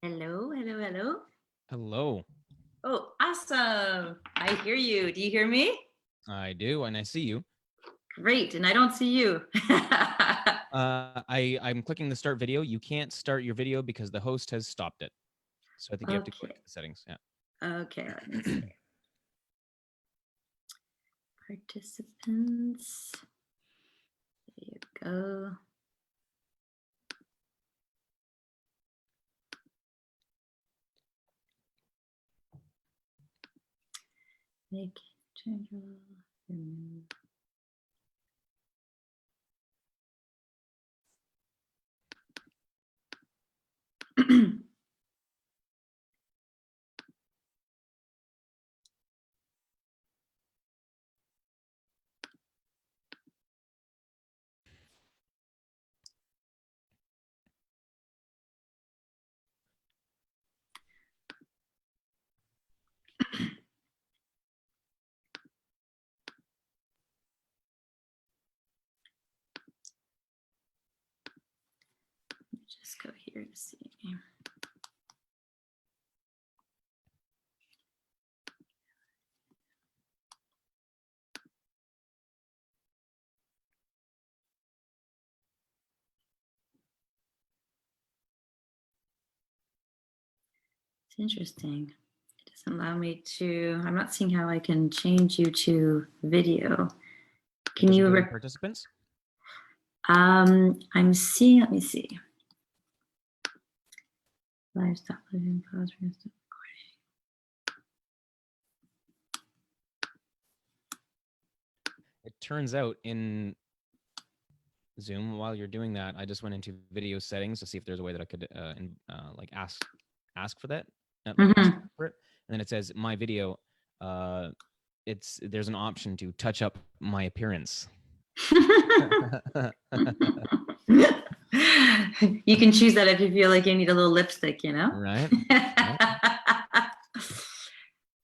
Hello, hello, hello. Hello. Oh, awesome. I hear you. Do you hear me? I do, and I see you. Great. And I don't see you. I'm clicking the start video. You can't start your video because the host has stopped it. So I think you have to go Okay. into the settings. Yeah. Okay, let me see. Participants. There you go. Make change. Remove. Just go here to see. It's interesting. It doesn't allow me to, I'm not seeing how I can change you to video. Can Does it you, go to participants? I'm seeing, let me see. Live stop living, pause, restart recording. It turns out in Zoom, while you're doing that, I just went into video settings to see if there's a way that I could like ask for that, ask for it, and then it says my video. There's an option to touch up my appearance. You can choose that if you feel like you need a little lipstick, you know? Right.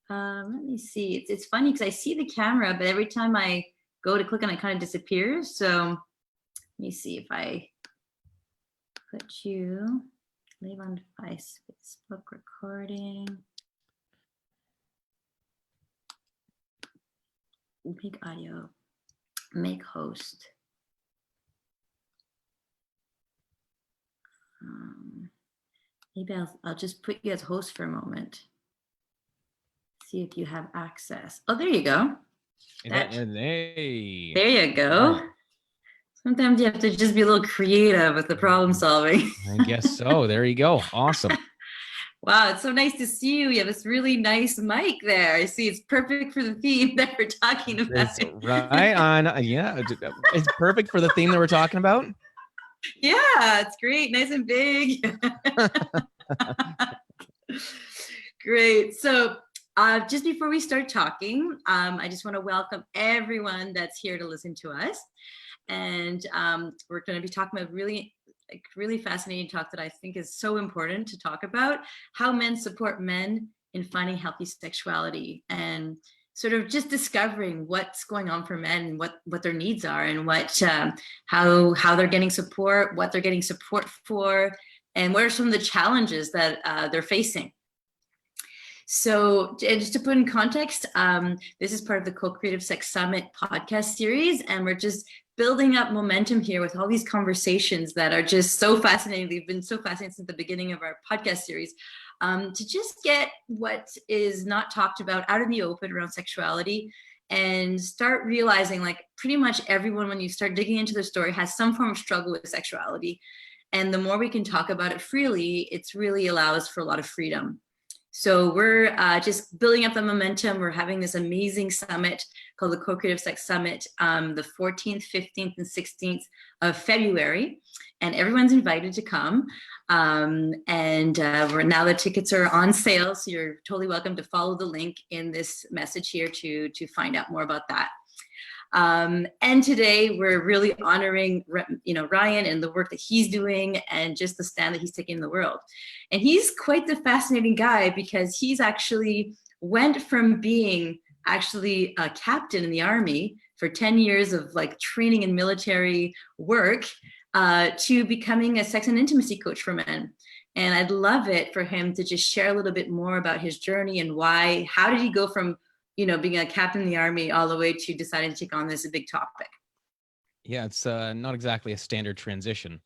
Let me see. It's funny because I see the camera, but every time I go to click on it, kind of disappears. So let me see if I put you leave on device, Facebook recording. Make audio, make host. Maybe I'll just put you as host for a moment. See if you have access. Oh, there you go. There you go. Right. Sometimes you have to just be a little creative with the problem solving. I guess so. There you go. Awesome. Wow, it's so nice to see you. You have this really nice mic there. I see it's perfect for the theme that we're talking about. It's right on. Yeah, it's perfect for the theme that we're talking about. Yeah, it's great. Nice and big. Great. So just before we start talking, I just want to welcome everyone that's here to listen to us. And we're going to be talking about really fascinating talk that I think is so important to talk about, how men support men in finding healthy sexuality and sort of just discovering what's going on for men and what their needs are and what how they're getting support, what they're getting support for, and what are some of the challenges that they're facing. So just to put in context, this is part of the CoCreativeSex Summit podcast series, and we're just building up momentum here with all these conversations that are just so fascinating. They've been so fascinating since the beginning of our podcast series, to just get what is not talked about out in the open around sexuality and start realizing like pretty much everyone, when you start digging into their story, has some form of struggle with sexuality. And the more we can talk about it freely, it's really allows for a lot of freedom. So we're just building up the momentum. We're having this amazing summit called the CoCreativeSex Summit, the 14th, 15th, and 16th of February. And everyone's invited to come. And now the tickets are on sale. So you're totally welcome to follow the link in this message here to find out more about that. And today we're really honoring, Ryan and the work that he's doing and just the stand that he's taking in the world. And he's quite the fascinating guy because he's actually went from being actually a captain in the army for 10 years of like training in military work to becoming a sex and intimacy coach for men. And I'd love it for him to just share a little bit more about his journey and why, how did he go from, being a captain in the army all the way to deciding to take on this big topic? Yeah, it's not exactly a standard transition.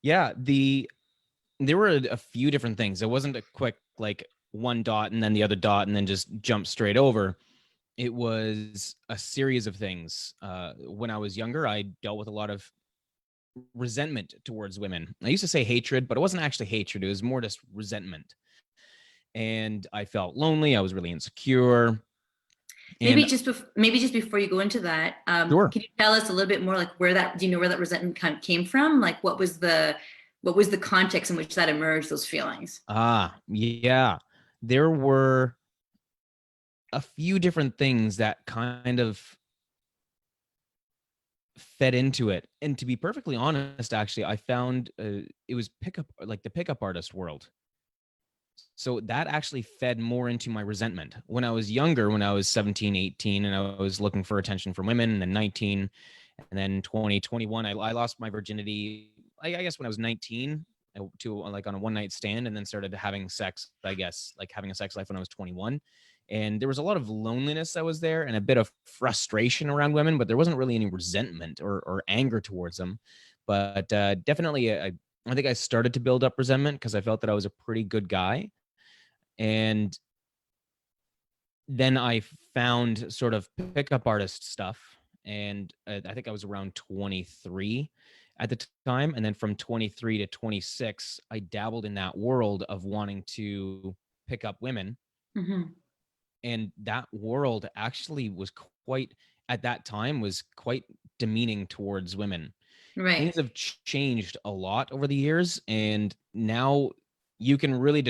Yeah, there were a few different things. It wasn't a quick like one dot and then the other dot and then just jump straight over. It was a series of things. When I was younger, I dealt with a lot of resentment towards women. I used to say hatred, but it wasn't actually hatred. It was more just resentment. And I felt lonely. I was really insecure. Maybe And maybe just before you go into that, sure. can you tell us a little bit more, like do you know where that resentment kind of came from? Like what was the context in which that emerged, those feelings? Yeah. There were a few different things that kind of fed into it. And to be perfectly honest, actually, I found it was the pickup artist world. So that actually fed more into my resentment. When I was younger, when I was 17, 18, and I was looking for attention from women, and then 19, and then 20, 21, I lost my virginity, I guess when I was 19 to like on a one night stand, and then started having sex, I guess, like having a sex life when I was 21. And there was a lot of loneliness that was there and a bit of frustration around women, but there wasn't really any resentment or anger towards them. But definitely, I think I started to build up resentment because I felt that I was a pretty good guy. And then I found sort of pickup artist stuff. And I think I was around 23 at the time. And then from 23 to 26, I dabbled in that world of wanting to pick up women. Mm-hmm. And that world actually was quite, at that time, was quite demeaning towards women. Right. Things have changed a lot over the years, and now you can really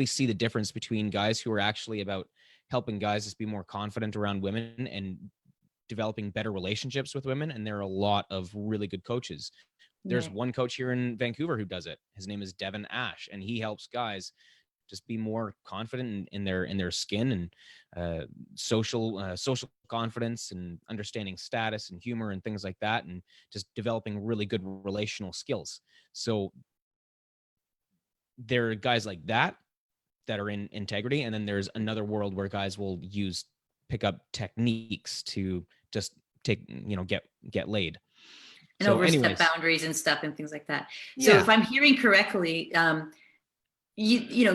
see the difference between guys who are actually about helping guys just be more confident around women and developing better relationships with women. And there are a lot of really good coaches. There's Right. one coach here in Vancouver who does it. His name is Devin Ash, and he helps guys just be more confident in their skin, and social confidence, and understanding status and humor and things like that, and just developing really good relational skills. So there are guys like that are in integrity, and then there's another world where guys will use pickup techniques to just get laid. And So overstep anyways, boundaries and stuff and things like that. So yeah. if I'm hearing correctly,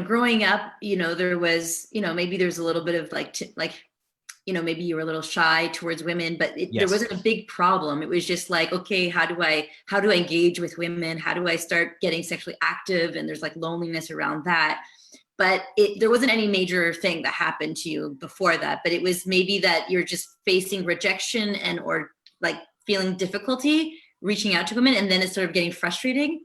growing up, there was, maybe there's a little bit of maybe you were a little shy towards women, but there Yes. wasn't a big problem. It was just like, okay, how do I engage with women? How do I start getting sexually active? And there's like loneliness around that. But there wasn't any major thing that happened to you before that. But it was maybe that you're just facing rejection or like feeling difficulty reaching out to women, and then it's sort of getting frustrating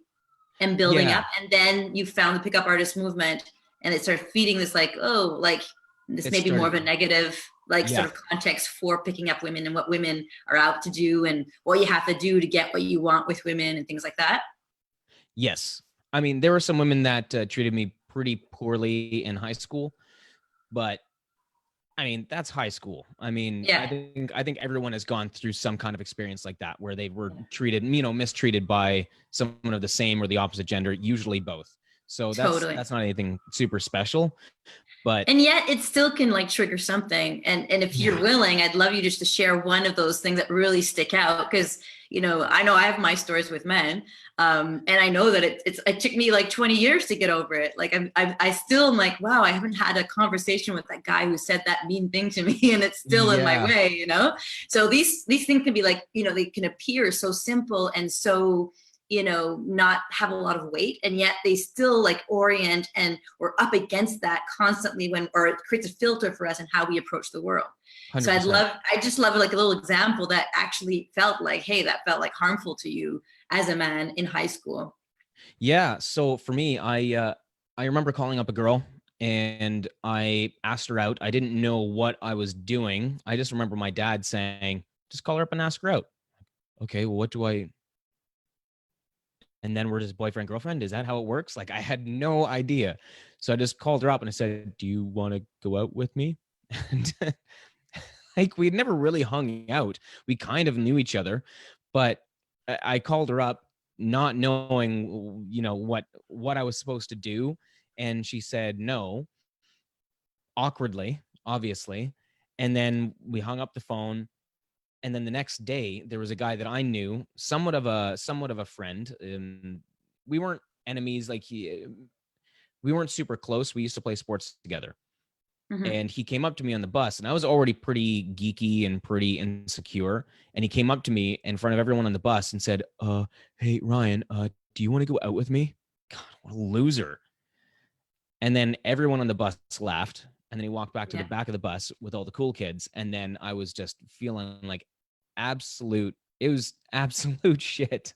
and building Yeah. up, and then you found the pickup artist movement, and it started feeding this this It maybe more started. of a negative Yeah. sort of context for picking up women and what women are out to do and what you have to do to get what you want with women and things like that. Yes. I mean, there were some women that treated me pretty poorly in high school, but I mean, that's high school. I mean, Yeah, I think everyone has gone through some kind of experience like that where they were treated, mistreated by someone of the same or the opposite gender, usually both. So that's totally. that's not anything super special, but And yet it still can like trigger something, and if you're yeah. willing, I'd love you just to share one of those things that really stick out, because I know I have my stories with men, and I know that it took me like 20 years to get over it. Like I still am like, wow, I haven't had a conversation with that guy who said that mean thing to me, and it's still in my Yeah. way. So these things can be like, they can appear so simple and so not have a lot of weight, and yet they still like orient, and we're up against that constantly or it creates a filter for us in how we approach the world. So 100%. I just love like a little example that actually felt like, hey, that felt like harmful to you as a man in high school. Yeah. So for me, I remember calling up a girl and I asked her out. I didn't know what I was doing. I just remember my dad saying, just call her up and ask her out. Okay, well, what do I, and then we're just boyfriend, girlfriend? Is that how it works? Like, I had no idea. So I just called her up and I said, do you want to go out with me? And like, we'd never really hung out. We kind of knew each other, but I called her up not knowing, what I was supposed to do. And she said no, awkwardly, obviously. And then we hung up the phone. And then the next day, there was a guy that I knew, somewhat of a friend. We weren't enemies, we weren't super close. We used to play sports together. Mm-hmm. And he came up to me on the bus, and I was already pretty geeky and pretty insecure. And he came up to me in front of everyone on the bus and said, "Hey Ryan, do you want to go out with me?" God, what a loser. And then everyone on the bus laughed. And then he walked back to the back of the bus with all the cool kids. And then I was just feeling like it was absolute shit.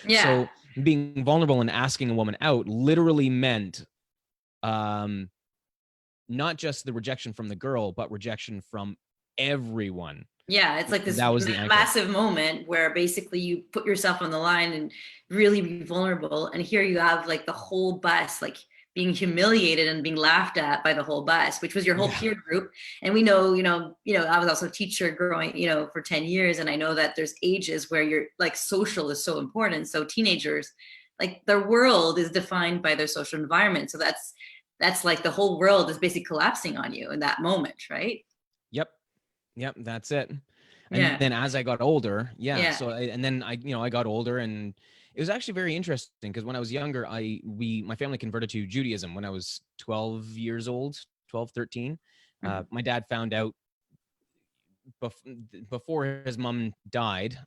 Yeah. So being vulnerable and asking a woman out literally meant not just the rejection from the girl, but rejection from everyone. Yeah, it's like this That was the anchor. massive moment where basically you put yourself on the line and really be vulnerable. And here you have like the whole bus, like being humiliated and being laughed at by the whole bus, which was your whole peer group. And we know, I was also a teacher growing, for 10 years. And I know that there's ages where you're like social is so important. So teenagers, like their world is defined by their social environment. So that's like the whole world is basically collapsing on you in that moment, right? Yep, that's it. And Yeah. then as I got older, Yeah. so I got older, and it was actually very interesting because when I was younger, my family converted to Judaism when I was 12 years old, 12, 13. My dad found out before his mom died.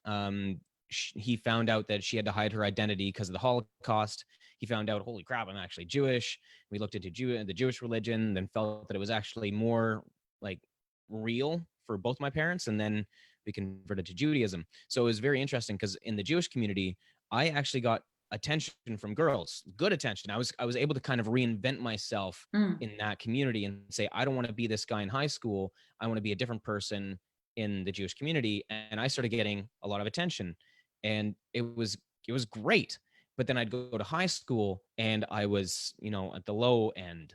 He found out that she had to hide her identity because of the Holocaust. He found out, holy crap, I'm actually Jewish. We looked into the Jewish religion, then felt that it was actually more like real for both my parents, and then we converted to Judaism. So it was very interesting because in the Jewish community, I actually got attention from girls, good attention. I was able to kind of reinvent myself in that community and say, I don't want to be this guy in high school. I want to be a different person in the Jewish community. And I started getting a lot of attention, and it was great. But then I'd go to high school and I was, at the low end.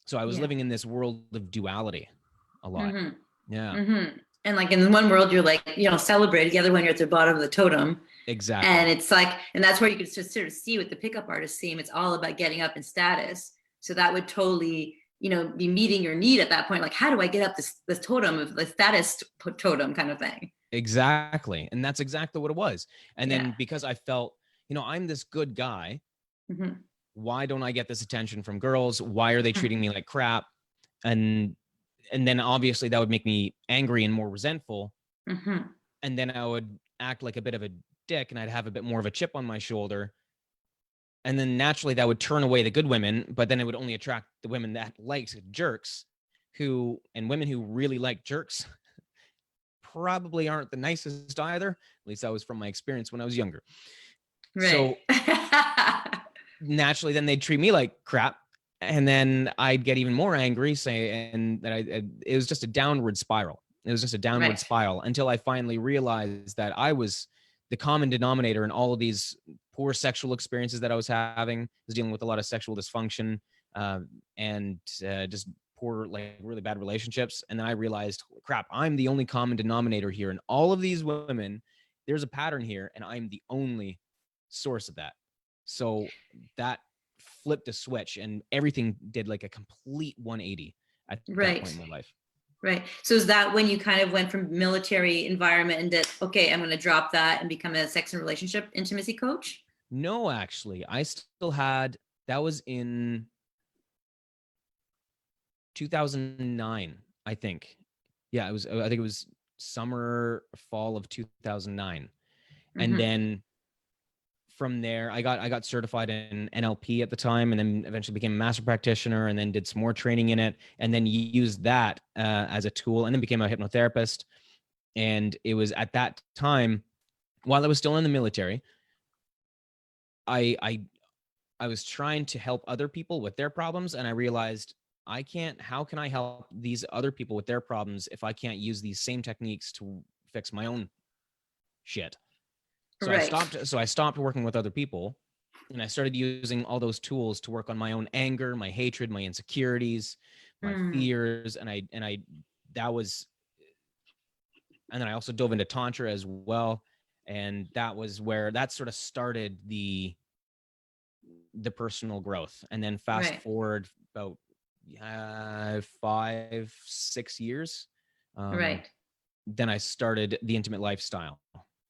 So I was living in this world of duality a lot. Mm-hmm. Yeah. Mm-hmm. And like in one world, you're like, celebrated. The other one, you're at the bottom of the totem. Exactly. And it's like, and that's where you could just sort of see with the pickup artist theme, it's all about getting up in status. So that would totally, be meeting your need at that point. Like, how do I get up this totem of the status totem kind of thing? Exactly. And that's exactly what it was. And then because I felt, I'm this good guy. Mm-hmm. Why don't I get this attention from girls? Why are they treating me like crap? And then obviously that would make me angry and more resentful. Mm-hmm. And then I would act like a bit of a dick, and I'd have a bit more of a chip on my shoulder. And then naturally that would turn away the good women, but then it would only attract the women that liked jerks, and women who really like jerks probably aren't the nicest either. At least that was from my experience when I was younger. Right. So naturally then they'd treat me like crap. And then I'd get even more angry, and that it was just a downward spiral. It was just a downward spiral until I finally realized that I was the common denominator in all of these poor sexual experiences that I was having. I was dealing with a lot of sexual dysfunction and just poor, like really bad relationships. And then I realized, crap, I'm the only common denominator here. And all of these women, there's a pattern here, and I'm the only source of that. So that flipped a switch, and everything did like a complete 180 at that point in my life. Right. So is that when you kind of went from military environment and did, okay, I'm going to drop that and become a sex and relationship intimacy coach? No, actually, I still had, that was in 2009, I think. Yeah, I think it was summer, fall of 2009. Mm-hmm. And then from there, I got certified in NLP at the time, and then eventually became a master practitioner, and then did some more training in it, and then used that as a tool, and then became a hypnotherapist. And it was at that time, while I was still in the military, I was trying to help other people with their problems, and I realized how can I help these other people with their problems if I can't use these same techniques to fix my own shit? So I stopped working with other people, and I started using all those tools to work on my own anger, my hatred, my insecurities, my fears. And then I also dove into Tantra as well. And that sort of started the personal growth. And then fast Right. forward about 5-6 years, Right. then I started the intimate lifestyle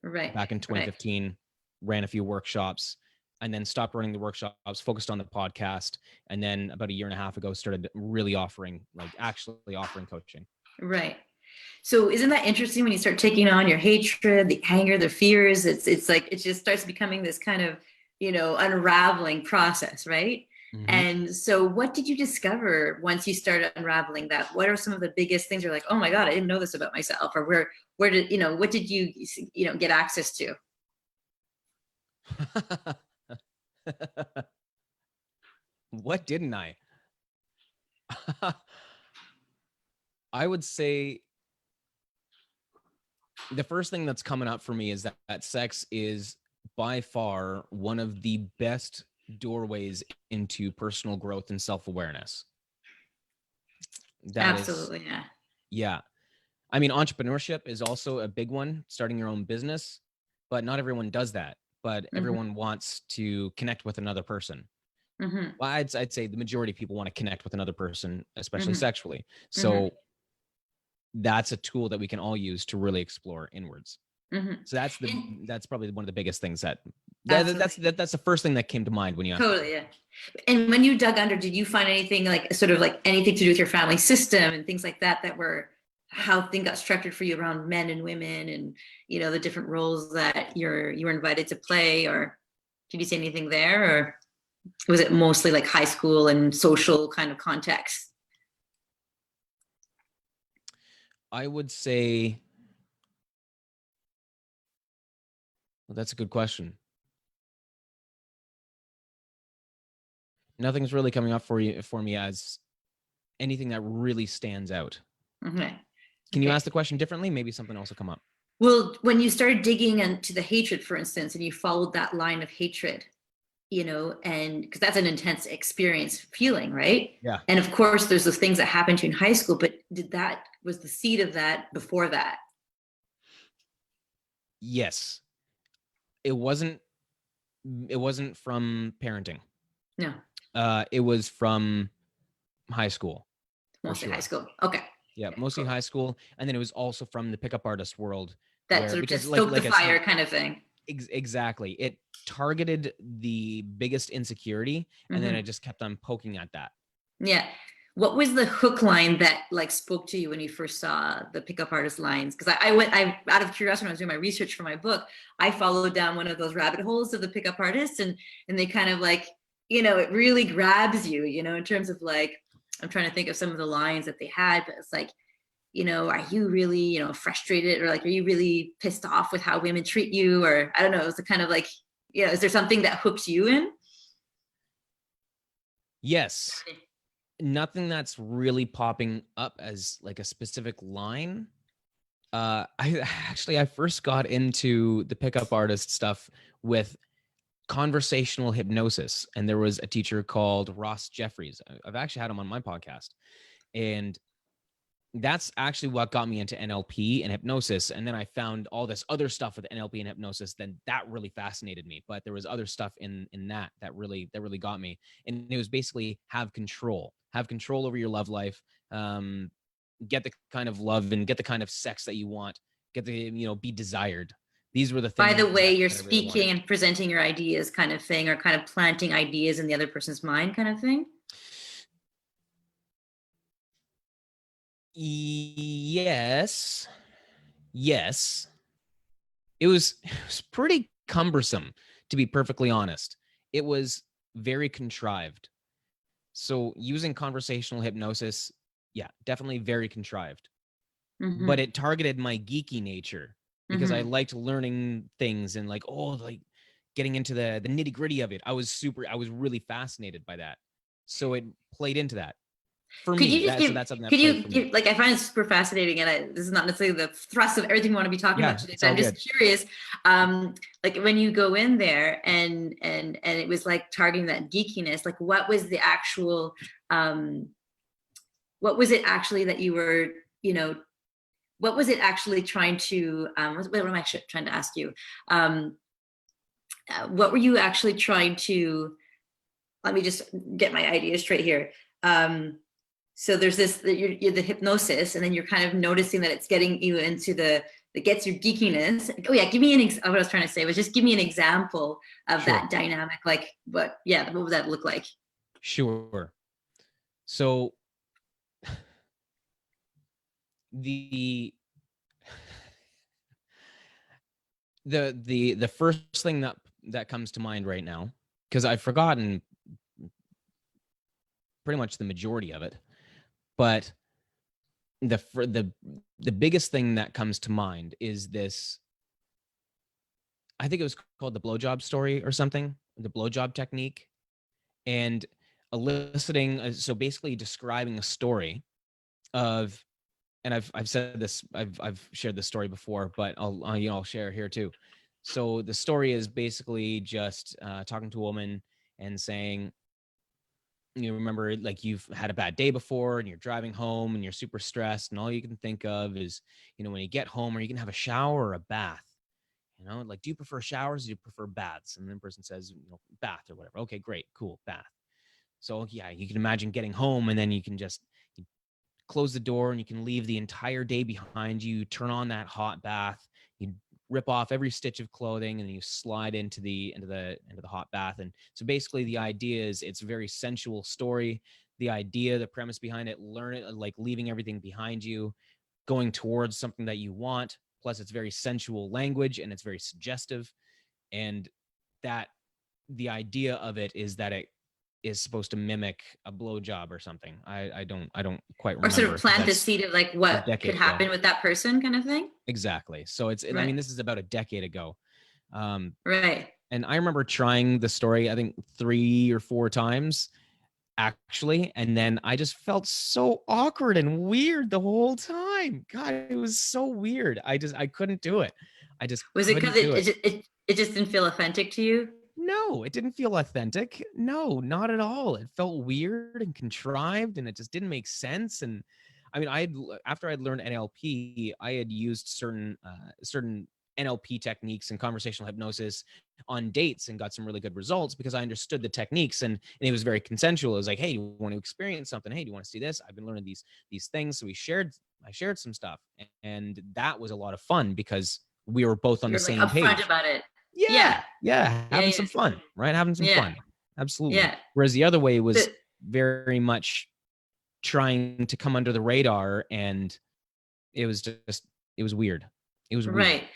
Right. back in Right. 2015, ran a few workshops, and then stopped running the workshops, focused on the podcast. And then about a year and a half ago, started really actually offering coaching. Right. So isn't that interesting when you start taking on your hatred, the anger, the fears? It's like it just starts becoming this kind of, unraveling process, right? Mm-hmm. And so what did you discover once you started unraveling that? What are some of the biggest things you're like, oh my God, I didn't know this about myself? Or where did, what did you, get access to? What didn't I? I would say the first thing that's coming up for me is that sex is by far one of the best doorways into personal growth and self-awareness. That is, Absolutely. Yeah. yeah. I mean, entrepreneurship is also a big one, starting your own business, but not everyone does that. But Mm-hmm. everyone wants to connect with another person. Mm-hmm. Well, I'd say the majority of people want to connect with another person, especially Mm-hmm. sexually. Mm-hmm. So that's a tool that we can all use to really explore inwards. Mm-hmm. So that's probably one of the biggest things Absolutely. that's the first thing that came to mind when you asked the Totally. question. Yeah. And when you dug under, did you find anything like sort of like anything to do with your family system and things like that, that were how things got structured for you around men and women and, the different roles that you were invited to play? Or did you see anything there? Or was it mostly like high school and social kind of context? I would say, well, that's a good question. Nothing's really coming up for me as anything that really stands out. Okay. Can you Okay. ask the question differently? Maybe something else will come up. Well, when you started digging into the hatred, for instance, and you followed that line of hatred, and because that's an intense experience feeling, right? Yeah. And of course, there's those things that happened to you in high school, but was the seed of that before that? Yes. It wasn't from parenting. No, It was from high school, for mostly high sure. school. Okay, Yeah, okay, mostly cool. high school, and then it was also from the pickup artist world, That where sort of because just stoked the like I said, fire kind of thing. exactly, it targeted the biggest insecurity, and then I Hmm. just kept on poking at that. Yeah. What was the hook line that like spoke to you when you first saw the pickup artist lines? Because I out of curiosity when I was doing my research for my book, I followed down one of those rabbit holes of the pickup artists, and they kind of like, it really grabs you, in terms of like, I'm trying to think of some of the lines that they had, but it's like, are you really, frustrated, or like, are you really pissed off with how women treat you? Or I don't know, it was kind of like, is there something that hooks you in? Yes, nothing that's really popping up as like a specific line. I first got into the pickup artist stuff with conversational hypnosis, and there was a teacher called Ross Jeffries. I've actually had him on my podcast, and that's actually what got me into NLP and hypnosis. And then I found all this other stuff with NLP and hypnosis. Then that really fascinated me. But there was other stuff in that really got me. And it was basically have control over your love life. Get the kind of love and get the kind of sex that you want. Get the be desired. These were the By things the way you're that I really wanted. speaking and presenting your ideas kind of thing, or kind of planting ideas in the other person's mind kind of thing? Yes. Yes. It was pretty cumbersome, to be perfectly honest. It was very contrived. So using conversational hypnosis, yeah, definitely very contrived. But Mm-hmm. it targeted my geeky nature because I Mm-hmm. liked learning things and like getting into the nitty-gritty of it. I was really fascinated by that. So it played into that. For Could you me, just that's something that could played you for me. give, like, I find it super fascinating, and this is not necessarily the thrust of everything we want to be talking about Yeah, today, it's but all I'm just good. curious, like when you go in there and it was like targeting that geekiness, like what was the actual, what was it actually that you were, you know, what was it actually trying to, what am I trying to ask you? What were you actually trying to, let me just get my idea straight here. So there's this, you're the hypnosis, and then you're kind of noticing that it's getting you into that gets your geekiness. Oh yeah, give me what I was trying to say was just give me an example of that dynamic. Like what would that look like? Sure. So the first thing that comes to mind right now, because I've forgotten pretty much the majority of it, but the biggest thing that comes to mind is this. I think it was called the blowjob story or something, the blowjob technique, and eliciting. So basically, describing a story of, and I've said this, I've shared this story before, but I'll share here too. So the story is basically just talking to a woman and saying, you remember, like, you've had a bad day before and you're driving home and you're super stressed, and all you can think of is, when you get home, are you gonna have a shower or a bath? Like, do you prefer showers? Or do you prefer baths? And then the person says, bath or whatever. Okay, great, cool, bath. So yeah, you can imagine getting home, and then you can just close the door and you can leave the entire day behind you. Turn on that hot bath. You rip off every stitch of clothing, and then you slide into the hot bath. And so basically the idea is, it's a very sensual story. The premise behind it, learn it, like leaving everything behind you, going towards something that you want. Plus it's very sensual language, and it's very suggestive. And that the idea of it is that it is supposed to mimic a blowjob or something. I don't quite Or sort remember. of plant the seed of like A what could decade ago. happen with that person, kind of thing. Exactly. So I mean, this is about a decade ago. Right. And I remember trying the story, I think 3 or 4 times actually. And then I just felt so awkward and weird the whole time. God, it was so weird. I couldn't do it. I just Was it because couldn't do it. it just didn't feel authentic to you? No, it didn't feel authentic. No, not at all. It felt weird and contrived, and it just didn't make sense. And I mean, after I'd learned NLP, I had used certain NLP techniques and conversational hypnosis on dates and got some really good results because I understood the techniques, and it was very consensual. It was like, hey, do you want to experience something? Hey, do you want to see this? I've been learning these things. So I shared some stuff, and that was a lot of fun because we were both on the You're like same upfront page. about it. Yeah, having some Yeah. fun, right? Having some Yeah. fun. Absolutely. Yeah. Whereas the other way was very much trying to come under the radar, and it was weird. It was weird. Right.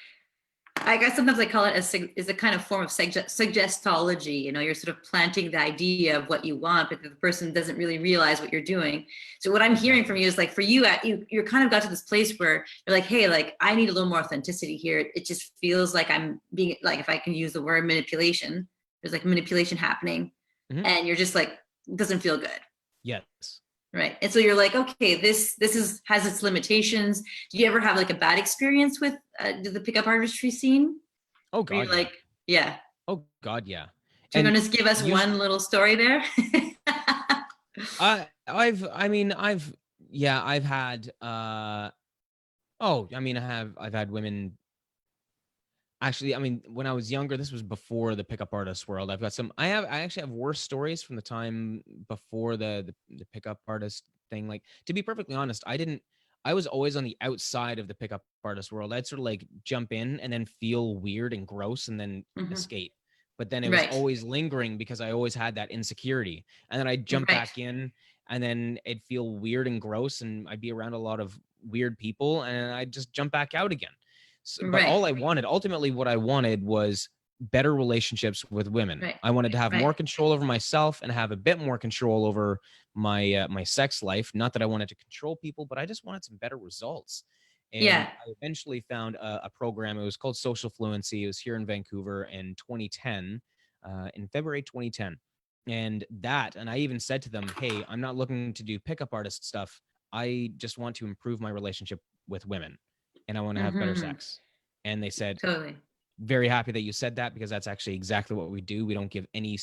I guess sometimes I call it is a kind of form of suggestology. You're sort of planting the idea of what you want, but the person doesn't really realize what you're doing. So what I'm hearing from you is, like, for you, you're kind of got to this place where you're like, hey, like, I need a little more authenticity here. It just feels like I'm being, like, if I can use the word manipulation, there's like manipulation happening, and you're just like, it doesn't feel good. Yes. Right. And so you're like, okay, this has its limitations. Do you ever have like a bad experience with the pickup artistry scene? Oh God, yeah. Like, yeah. Oh God, yeah. Do you want to give us one little story there? I've had I've had women. Actually, I mean, when I was younger, this was before the pickup artist world. I actually have worse stories from the time before the pickup artist thing. Like, to be perfectly honest, I was always on the outside of the pickup artist world. I'd sort of like jump in and then feel weird and gross and then escape. But then it was always lingering because I always had that insecurity. And then I'd jump back in, and then it'd feel weird and gross, and I'd be around a lot of weird people, and I'd just jump back out again. So, but ultimately what I wanted was better relationships with women. I wanted to have more control over myself and have a bit more control over my my sex life. Not that I wanted to control people, but I just wanted some better results. And I eventually found a program. It was called Social Fluency. It was here in Vancouver in 2010, in February 2010. And I even said to them, hey, I'm not looking to do pickup artist stuff. I just want to improve my relationship with women, and I want to have better sex. And they said, totally, very happy that you said that, because that's actually exactly what we do. We don't give any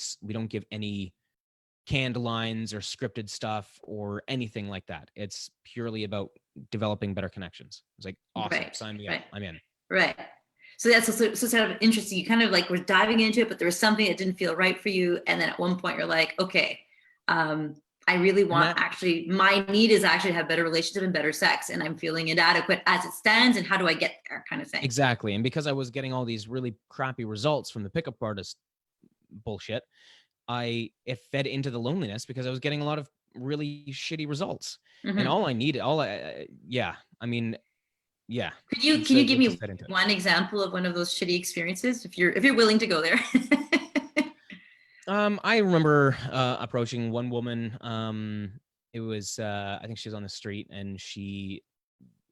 canned lines or scripted stuff or anything like that. It's purely about developing better connections. It's like, awesome, Right, sign me up, right, I'm in. right. So that's also so sort of interesting. You kind of like were diving into it, but there was something that didn't feel right for you. And then at one point you're like, okay, I really And want that actually, my need is actually to have better relationship and better sex. And I'm feeling inadequate as it stands. And how do I get there kind of thing? exactly. And because I was getting all these really crappy results from the pickup artist bullshit, it fed into the loneliness because I was getting a lot of really shitty results. And Mm-hmm. all I needed, yeah, I mean, yeah. Can you give It just me fed into it. one example of one of those shitty experiences if you're willing to go there? I remember approaching one woman. It was I think she was on the street, and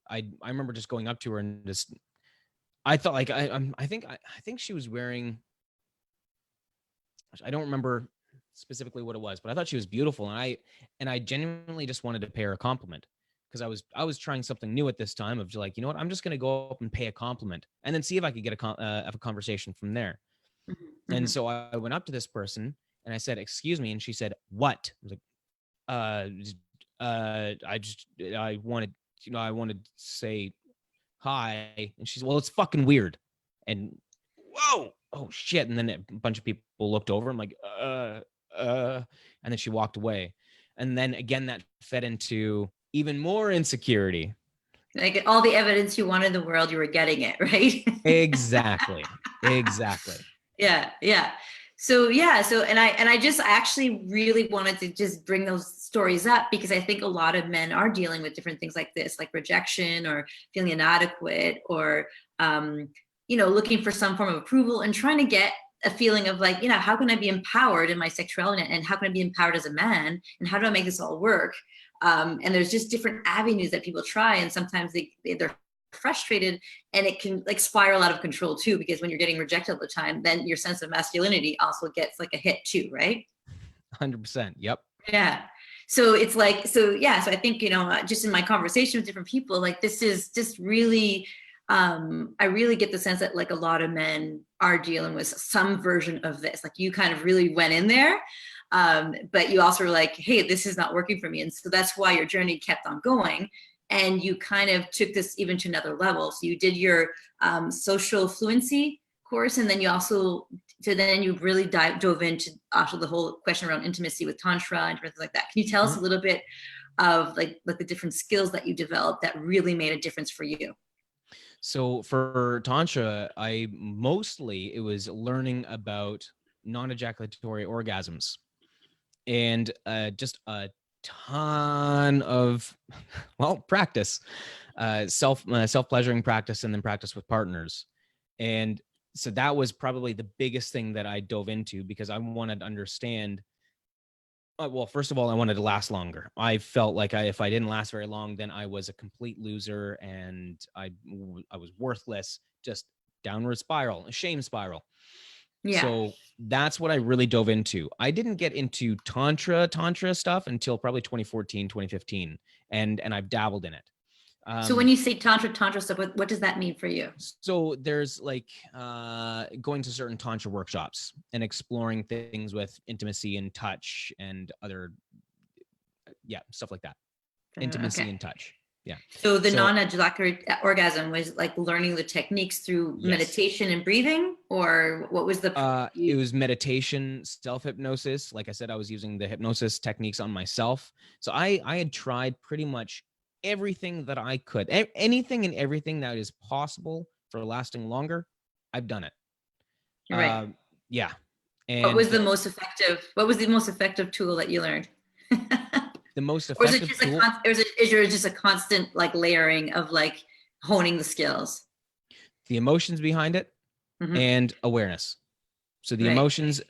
I remember just going up to her and just I thought like I think she was wearing, I don't remember specifically what it was, but I thought she was beautiful, and I genuinely just wanted to pay her a compliment because I was trying something new at this time of like, you know what, I'm just gonna go up and pay a compliment and then see if I could get have a conversation from there. And Mm-hmm. so I went up to this person and I said, "Excuse me," and she said, "What?" I was like, I wanted, I wanted to say hi," and she's, "Well, it's fucking weird," and whoa, oh shit, and then a bunch of people looked over. I'm like, and then she walked away, and then again that fed into even more insecurity. Like all the evidence you wanted in the world, you were getting it, right? Exactly, exactly. Yeah, yeah. So yeah, so and I just actually really wanted to just bring those stories up because I think a lot of men are dealing with different things like this, like rejection or feeling inadequate or um, looking for some form of approval and trying to get a feeling of like, how can I be empowered in my sexuality and how can I be empowered as a man and how do I make this all work? And there's just different avenues that people try, and sometimes they're frustrated and it can like spiral out of control too, because when you're getting rejected all the time, then your sense of masculinity also gets like a hit too, right? 100%. Yep. Yeah. So it's like, so yeah, so I think, just in my conversation with different people, like this is just really, I really get the sense that like a lot of men are dealing with some version of this. Like you kind of really went in there, but you also were like, hey, this is not working for me. And so that's why your journey kept on going. And you kind of took this even to another level. So you did your social fluency course, and then you also then you really dove into also the whole question around intimacy with tantra and different things like that. Can you tell us a little bit of like the different skills that you developed that really made a difference for you? So for tantra, it was learning about non-ejaculatory orgasms and just a ton of practice, self-pleasuring practice, and then practice with partners. And so that was probably the biggest thing that I dove into because I wanted to understand. Well, first of all, I wanted to last longer. I felt like if I didn't last very long, then I was a complete loser and I was worthless, just downward spiral, a shame spiral. Yeah. So that's what I really dove into. I didn't get into tantra stuff until probably 2014, 2015, and I've dabbled in it. So when you say tantra stuff, what does that mean for you? So there's like going to certain tantra workshops and exploring things with intimacy and touch and other stuff like that. Intimacy Okay. and touch. Yeah. So the So non-ejaculatory orgasm was like learning the techniques through yes. meditation and breathing, or what was It was meditation, self-hypnosis. Like I said, I was using the hypnosis techniques on myself. So I had tried pretty much everything that I could. Anything and everything that is possible for lasting longer, I've done it. right? Yeah. What was the And most effective? What was the most effective tool that you learned? the most Or is it effective just a tool, is there just a constant like layering of like honing the skills? the emotions behind it, Mm-hmm. and awareness. So the Right. emotions,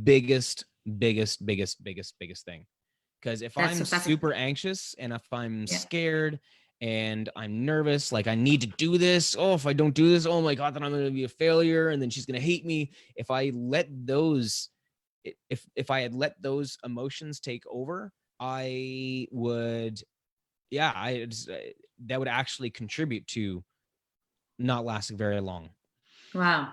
biggest thing. Because if I'm That's super anxious and if I'm yeah. scared and I'm nervous, like I need to do this. Oh, if I don't do this, oh my God, then I'm going to be a failure. And then she's going to hate me. If I let those, if I had let those emotions take over, I would, that would actually contribute to not lasting very long. Wow.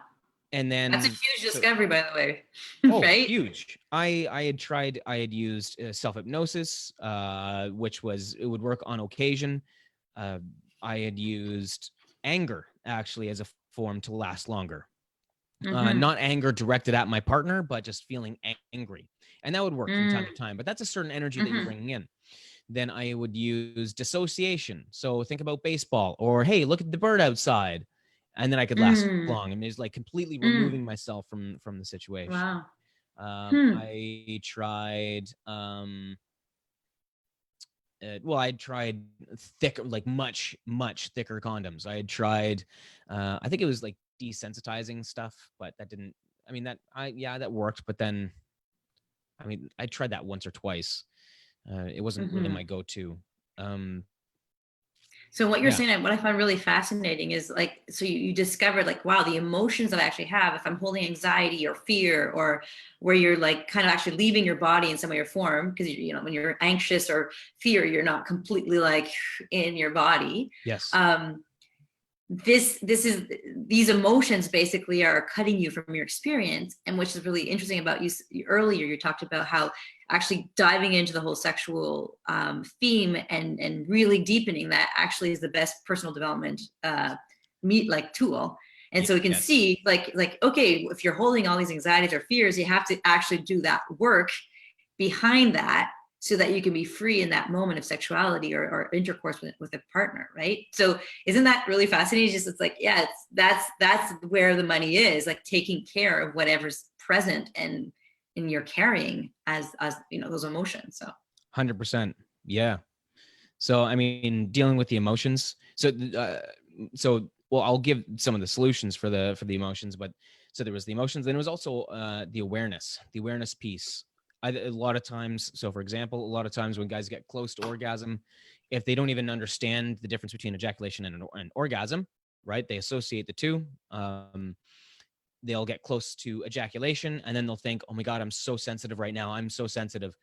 And That's a then, huge so discovery, by the way. oh, Right? huge. I had used self hypnosis, which it would work on occasion. I had used anger actually as a form to last longer. Mm-hmm. Not anger directed at my partner, but just feeling angry. And that would work from time to time, but that's a certain energy that you're bringing in. Then I would use dissociation. So think about baseball, or, hey, look at the bird outside. And then I could last long. I mean, it's like completely removing myself from the situation. Wow. I tried, I tried thicker, like much thicker condoms. I had tried, I think it was like desensitizing stuff, but that didn't, I mean, that worked. But then, I mean, I tried that once or twice. It wasn't really my go-to. So what you're saying, what I find really fascinating is like, so you discovered like, wow, the emotions that I actually have, if I'm holding anxiety or fear, or where you're like kind of actually leaving your body in some way or form, because you know, when you're anxious or fear, you're not completely like in your body. Yes. These emotions basically are cutting you from your experience, and which is really interesting about you. Earlier you talked about how actually diving into the whole sexual theme and really deepening that actually is the best personal development tool. And so we can see like okay, if you're holding all these anxieties or fears, you have to actually do that work behind that, so that you can be free in that moment of sexuality or intercourse with a partner, right? So isn't that really fascinating? Just it's like, yeah, that's where the money is, like taking care of whatever's present and you're carrying as you know, those emotions. So 100%. Yeah. So I mean, dealing with the emotions. So well, I'll give some of the solutions for the emotions, but so there was the emotions, then it was also the awareness piece. A lot of times, so for example, a lot of times when guys get close to orgasm, if they don't even understand the difference between ejaculation and an orgasm, right? They associate the two. They'll get close to ejaculation and then they'll think, oh my God, I'm so sensitive right now. I'm so sensitive.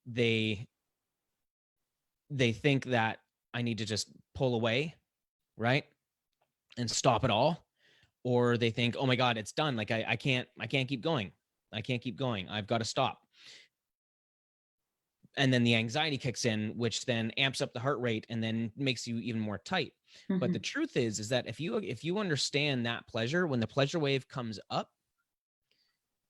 They think that I need to just pull away, right? And stop it all. Or they think, oh my God, it's done. Like I can't keep going. I've got to stop. And then the anxiety kicks in, which then amps up the heart rate and then makes you even more tight. But the truth is that if you understand that pleasure, when the pleasure wave comes up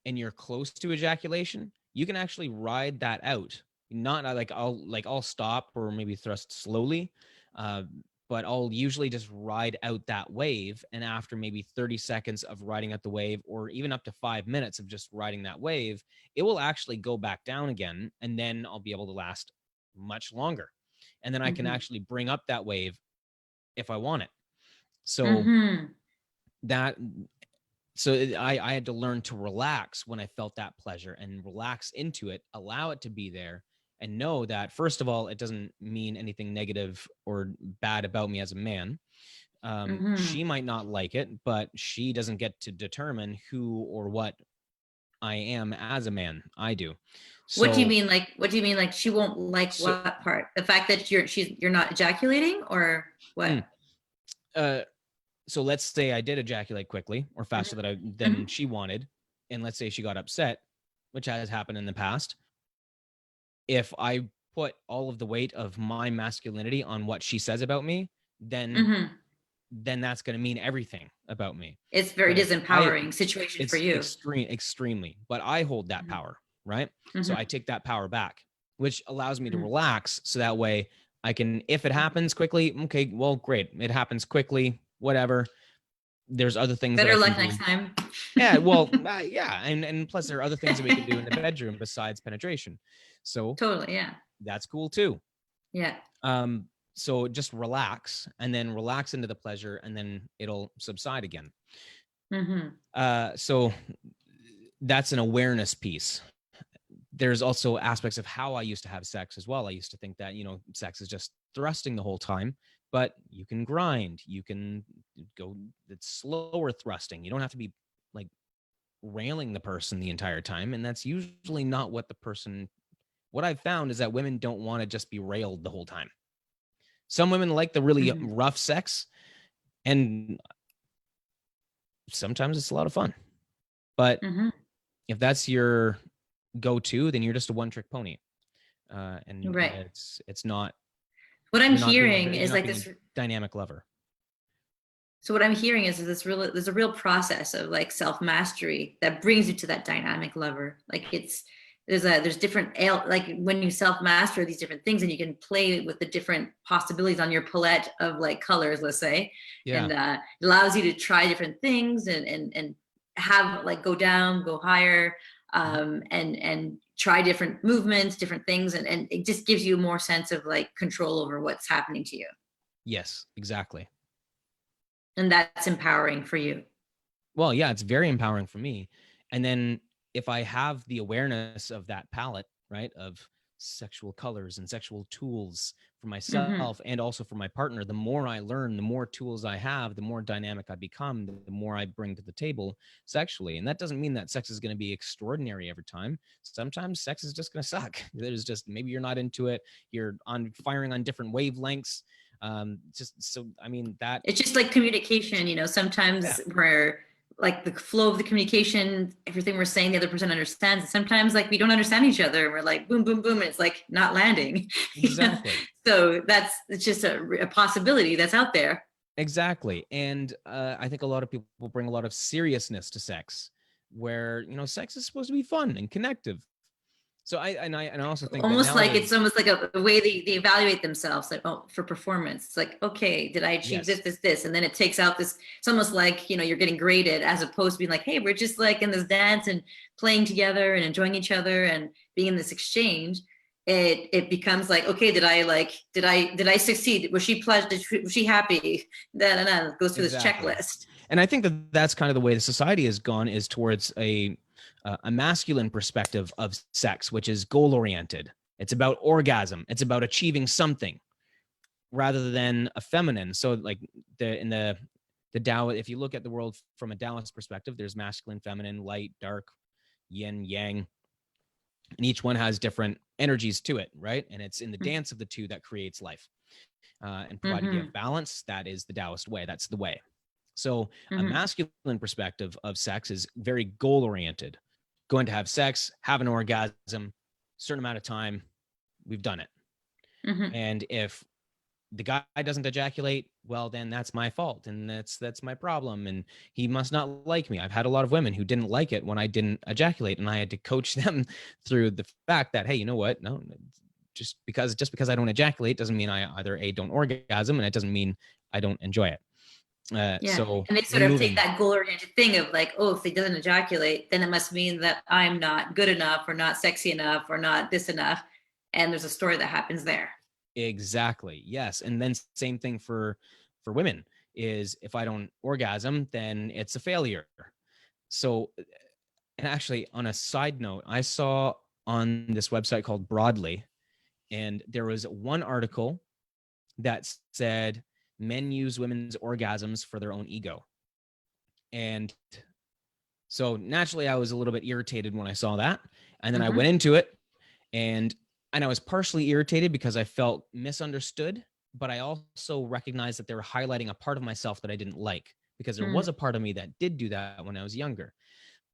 and you're close to ejaculation, you can actually ride that out. Not like I'll stop or maybe thrust slowly, but I'll usually just ride out that wave. And after maybe 30 seconds of riding out the wave, or even up to 5 minutes of just riding that wave, it will actually go back down again. And then I'll be able to last much longer. And then I can actually bring up that wave if I want it. So I had to learn to relax when I felt that pleasure and relax into it, allow it to be there, and know that, first of all, it doesn't mean anything negative or bad about me as a man. She might not like it, but she doesn't get to determine who or what I am as a man. I do. So, what do you mean? Like she won't like what part? The fact that you're not ejaculating, or what? So let's say I did ejaculate quickly or faster than she wanted, and let's say she got upset, which has happened in the past. If I put all of the weight of my masculinity on what she says about me, then that's going to mean everything about me. It's very disempowering situation for you. Extremely. But I hold that power, right? So I take that power back, which allows me to relax. So that way I can, if it happens quickly, okay, well, great. It happens quickly, whatever. There's other things better that I luck can next do. time. Yeah, well, yeah. And plus there are other things that we can do in the bedroom besides penetration. So totally, yeah. That's cool too. Yeah. So just relax and then relax into the pleasure and then it'll subside again. So that's an awareness piece. There's also aspects of how I used to have sex as well. I used to think that, sex is just thrusting the whole time, but you can grind, you can go, it's slower thrusting. You don't have to be like railing the person the entire time. And that's usually not what what I've found is that women don't want to just be railed the whole time. Some women like the really rough sex, and sometimes it's a lot of fun. But if that's your go-to, then you're just a one-trick pony, and it's not. What I'm You're not being hearing is like a this. dynamic lover. So what I'm hearing is there's a real process of like self-mastery that brings you to that dynamic lover. Like there's different like when you self-master these different things and you can play with the different possibilities on your palette of like colors, let's say, Yeah. and it allows you to try different things and have like go down, go higher, and try different movements, different things, and it just gives you more sense of like control over what's happening to you. Yes, exactly. And that's empowering for you. Well, yeah, it's very empowering for me. And then if I have the awareness of that palette, right, of sexual colors and sexual tools for myself and also for my partner, the more I learn, the more tools I have, the more dynamic I become, the more I bring to the table sexually. And that doesn't mean that sex is going to be extraordinary every time. Sometimes sex is just going to suck. There's just, maybe you're not into it. You're firing on different wavelengths. Just so, I mean, that It's just like communication, sometimes we're like the flow of the communication, everything we're saying, the other person understands. And sometimes like we don't understand each other. And we're like, boom, boom, boom. And it's like not landing. exactly. So it's just a possibility that's out there. Exactly. And I think a lot of people bring a lot of seriousness to sex, where, sex is supposed to be fun and connective. So I also think that Almost like nowadays, it's almost like a way they evaluate themselves, like, oh, for performance. It's like, okay, did I achieve yes, this? And then it takes out this, it's almost like, you're getting graded as opposed to being like, hey, we're just like in this dance and playing together and enjoying each other and being in this exchange. It becomes like, okay, did I succeed? Was she pleased? Was she happy? It goes through this exactly. checklist. And I think that that's kind of the way the society has gone, is towards a masculine perspective of sex, which is goal oriented. It's about orgasm. It's about achieving something, rather than a feminine. So like the Tao, if you look at the world from a Taoist perspective, there's masculine, feminine, light, dark, yin, yang, and each one has different energies to it, right? And it's in the dance of the two that creates life. And provided you have balance, that is the Taoist way. That's the way. So a masculine perspective of sex is very goal oriented. Going to have sex, have an orgasm, certain amount of time, we've done it. And if the guy doesn't ejaculate, well, then that's my fault, and that's my problem, and he must not like me. I've had a lot of women who didn't like it when I didn't ejaculate, and I had to coach them through the fact that, hey, you know what? No, just because I don't ejaculate doesn't mean I either don't orgasm, and it doesn't mean I don't enjoy it. So and they sort of take that goal-oriented thing of like, oh, if he doesn't ejaculate, then it must mean that I'm not good enough or not sexy enough or not this enough. And there's a story that happens there. Exactly. Yes. And then same thing for women, is if I don't orgasm, then it's a failure. So, and actually on a side note, I saw on this website called Broadly, and there was one article that said men use women's orgasms for their own ego. And so naturally I was a little bit irritated when I saw that. And then I went into it, and I was partially irritated because I felt misunderstood, but I also recognized that they were highlighting a part of myself that I didn't like, because there was a part of me that did do that when I was younger.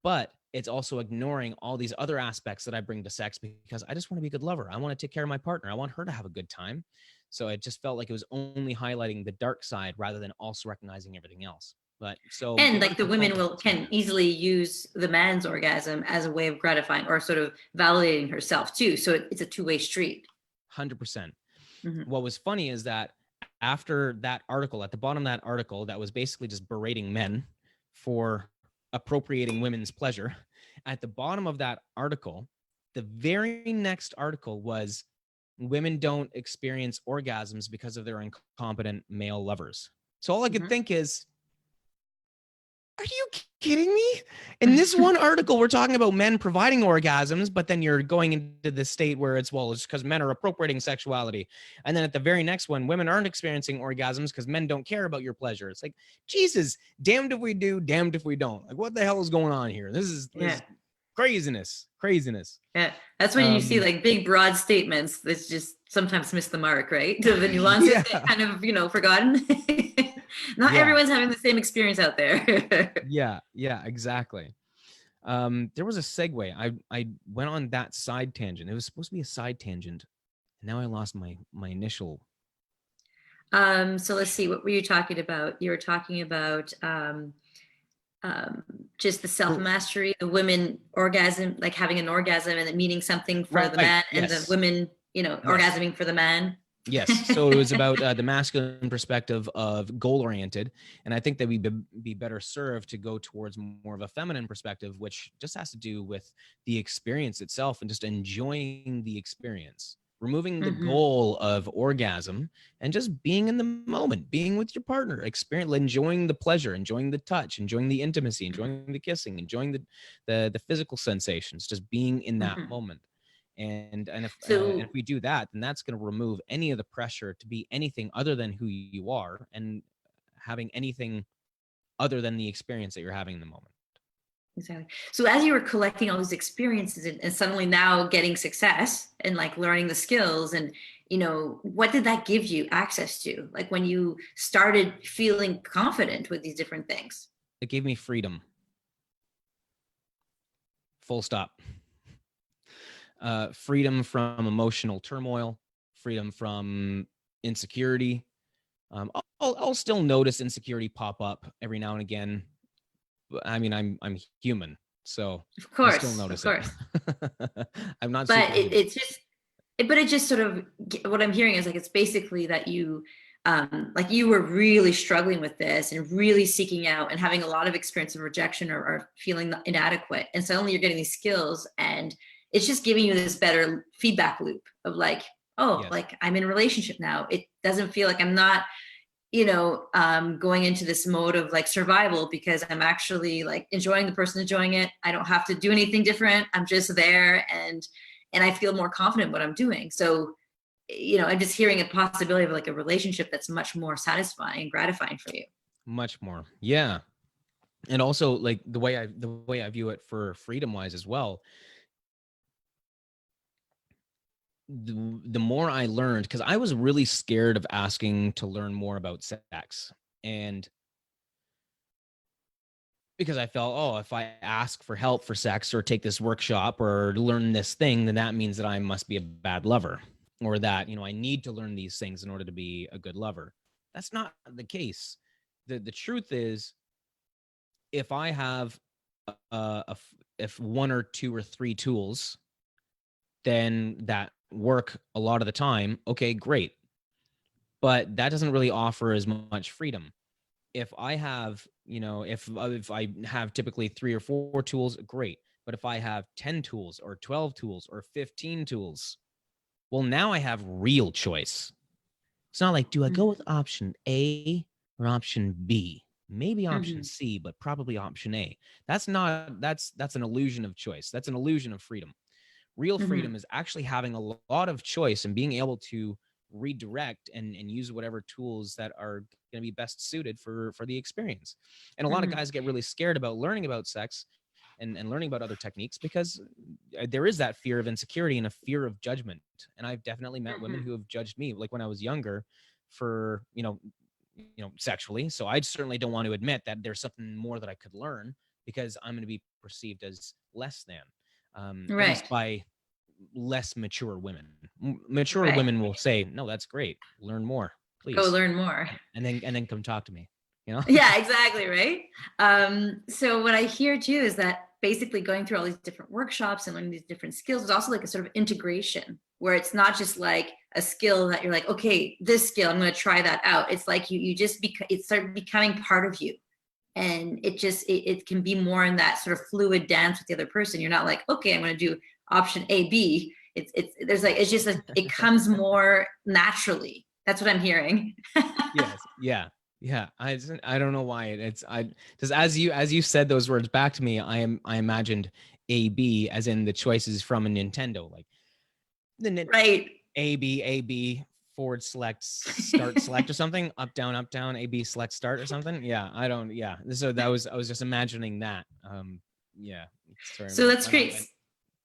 But it's also ignoring all these other aspects that I bring to sex, because I just want to be a good lover. I want to take care of my partner. I want her to have a good time. So it just felt like it was only highlighting the dark side rather than also recognizing everything else. But so, and like the women can easily use the man's orgasm as a way of gratifying or sort of validating herself too. So it's a two-way street. 100%. What was funny is that after that article, at the bottom of that article, that was basically just berating men for appropriating women's pleasure, at the bottom of that article, the very next article was, women don't experience orgasms because of their incompetent male lovers. So all I could think is, are you kidding me? In this one article, we're talking about men providing orgasms, but then you're going into the state where it's because men are appropriating sexuality. And then at the very next one, women aren't experiencing orgasms because men don't care about your pleasure. It's like, Jesus, damned if we do, damned if we don't. Like, what the hell is going on here? This is craziness. Yeah, that's when you see like big, broad statements that just sometimes miss the mark, right? The nuances get kind of, forgotten. Not everyone's having the same experience out there. Yeah, exactly. There was a segue. I went on that side tangent. It was supposed to be a side tangent, and now I lost my initial So let's see, what were you talking about? You were talking about just the self-mastery, the women orgasm, like having an orgasm and it meaning something for the Right. man, and the Yes. women, Yes. orgasming for the man. Yes. So it was about the masculine perspective of goal oriented. And I think that we'd be better served to go towards more of a feminine perspective, which just has to do with the experience itself and just enjoying the experience, removing the Mm-hmm. goal of orgasm and just being in the moment, being with your partner, experience, enjoying the pleasure, enjoying the touch, enjoying the intimacy, enjoying the kissing, enjoying the physical sensations, just being in that Mm-hmm. moment. And if So we do that, then that's going to remove any of the pressure to be anything other than who you are and having anything other than the experience that you're having in the moment. exactly. So as you were collecting all these experiences and suddenly now getting success and like learning the skills and what did that give you access to? Like when you started feeling confident with these different things. It gave me freedom. Full stop. Freedom from emotional turmoil, freedom from insecurity. I'll still notice insecurity pop up every now and again. I mean, I'm human, so I still Of notice it. course. I'm not But superhuman. it just sort of, what I'm hearing is like it's basically that you like you were really struggling with this and really seeking out and having a lot of experience of rejection or feeling inadequate, and suddenly you're getting these skills and it's just giving you this better feedback loop of like, oh, Yes. like I'm in a relationship now, it doesn't feel like I'm not going into this mode of like survival, because I'm actually like enjoying the person enjoying it. I don't have to do anything different. I'm just there, and I feel more confident in what I'm doing. So, I'm just hearing a possibility of like a relationship that's much more satisfying and gratifying for you. Much more. Yeah. And also like the way I view it for freedom wise as well, the more I learned, because I was really scared of asking to learn more about sex. And because I felt, oh, if I ask for help for sex or take this workshop or learn this thing, then that means that I must be a bad lover, or that, I need to learn these things in order to be a good lover. That's not the case. The truth is, if I have if one or two or three tools, then that work a lot of the time, okay, great. But that doesn't really offer as much freedom. If I have, if I have typically 3 or 4 tools, great. But if I have 10 tools or 12 tools or 15 tools, well, now I have real choice. It's not like, do I go with option A or option B? Maybe option Mm-hmm. C, but probably option A. That's an illusion of choice. That's an illusion of freedom. Real Mm-hmm. freedom is actually having a lot of choice and being able to redirect and use whatever tools that are going to be best suited for the experience. And a lot of Mm-hmm. guys get really scared about learning about sex and learning about other techniques because there is that fear of insecurity and a fear of judgment. And I've definitely met women who have judged me, like when I was younger, for sexually. So I certainly don't want to admit that there's something more that I could learn, because I'm going to be perceived as less than, at Right. least by less mature women. Mature Right. women will say, no, that's great, learn more, Go please. learn more. And then come talk to me. Yeah, exactly, right. So what I hear too is that basically going through all these different workshops and learning these different skills is also like a sort of integration, where it's not just like a skill that you're like, okay, this skill, I'm going to try that out. It's like you just it started becoming part of you, and it can be more in that sort of fluid dance with the other person. You're not like, okay, I'm going to do option A, B. It's just like it comes more naturally. That's what I'm hearing. Yes. Yeah. Yeah. I don't know why it's I just as you said those words back to me, I imagined AB as in the choices from a Nintendo, like the Right. A B forward select start select or something, up down A B select start or something. Yeah, I don't. Yeah, so I was just imagining that. Yeah, sorry, So that's my mind great. went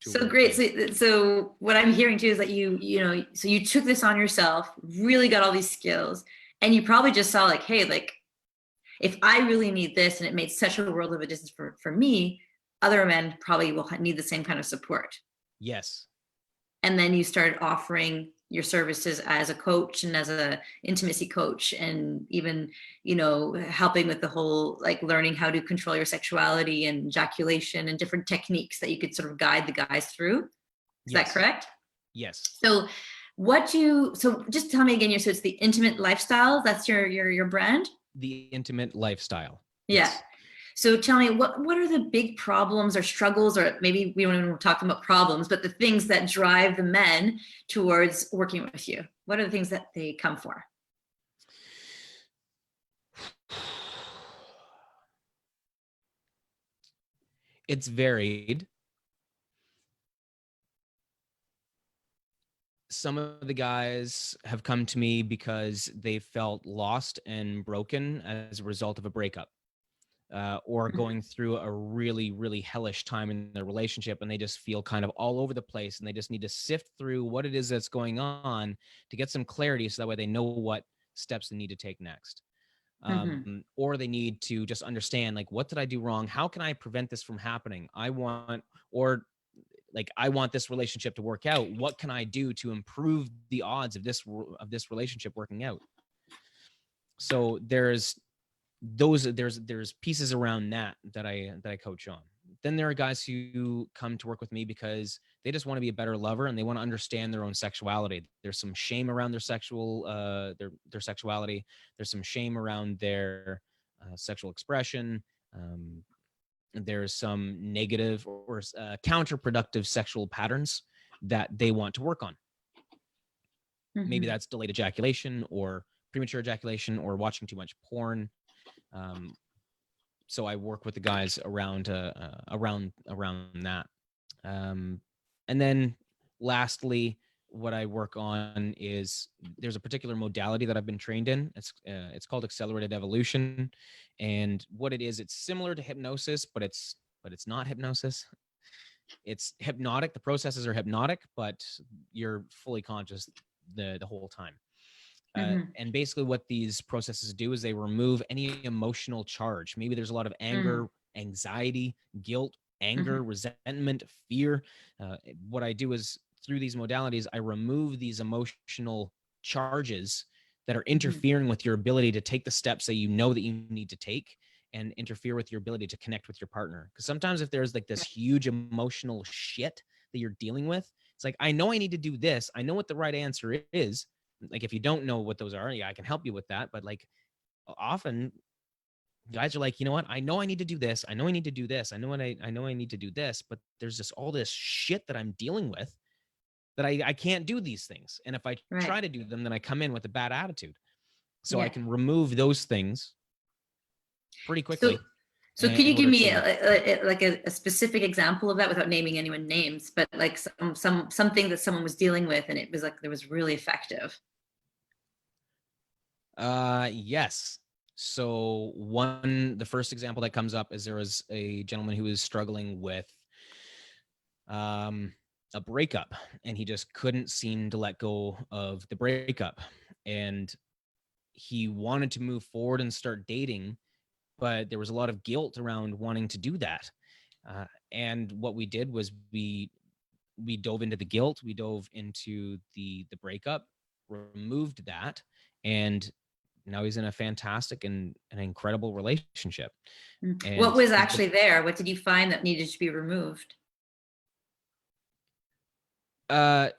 to a So weird great. place. So what I'm hearing too is that so you took this on yourself, really got all these skills, and you probably just saw like, hey, like if I really need this, and it made such a world of a distance for me, other men probably will need the same kind of support. Yes. And then you started offering your services as a coach and as a intimacy coach, and even, you know, helping with the whole like learning how to control your sexuality and ejaculation and different techniques that you could sort of guide the guys through. Is that Yes. correct? Yes. So so just tell me again, so it's the Intimate Lifestyle, that's your brand? The Intimate Lifestyle. Yeah. Yes. So tell me, what are the big problems or struggles, or maybe we don't even talk about problems, but the things that drive the men towards working with you? What are the things that they come for? It's varied. Some of the guys have come to me because they felt lost and broken as a result of a breakup, or going through a really, really hellish time in their relationship, and they just feel kind of all over the place, and they just need to sift through what it is that's going on to get some clarity, so that way they know what steps they need to take next. Or they need to just understand, like, what did I do wrong? How can I prevent this from happening? I want this relationship to work out. What can I do to improve the odds of this relationship working out? So there's pieces around that I coach on. Then there are guys who come to work with me because they just want to be a better lover, and they want to understand their own sexuality. There's some shame around their sexuality. There's some shame around their sexual expression. There's some negative or counterproductive sexual patterns that they want to work on. Maybe that's delayed ejaculation or premature ejaculation or watching too much porn. So I work with the guys around that. And then lastly, what I work on is there's a particular modality that I've been trained in. It's called accelerated evolution, and what it is, it's similar to hypnosis, but it's not hypnosis. It's hypnotic. The processes are hypnotic, but you're fully conscious the whole time. And basically what these processes do is they remove any emotional charge. Maybe there's a lot of anger, anxiety, guilt, anger, resentment, fear. What I do is through these modalities, I remove these emotional charges that are interfering with your ability to take the steps that you know that you need to take, and interfere with your ability to connect with your partner. Because sometimes if there's like this huge emotional shit that you're dealing with, it's like, I know I need to do this. I know what the right answer is. Like, if you don't know what those are, yeah, I can help you with that. But like, often guys are like, you know what? I know I need to do this. I know I need to do this. I know I need to do this, but there's just all this shit that I'm dealing with that I can't do these things. And if I try to do them, then I come in with a bad attitude. So I can remove those things pretty quickly. So can you give me a specific example of that without naming anyone names, but like something that someone was dealing with and it was like, it was really effective? Yes. So the first example that comes up is there was a gentleman who was struggling with a breakup, and he just couldn't seem to let go of the breakup. And he wanted to move forward and start dating, but there was a lot of guilt around wanting to do that. And what we did was we dove into the guilt, we dove into the breakup, removed that, and now he's in a fantastic and an incredible relationship. And what was actually there? What did you find that needed to be removed? Well,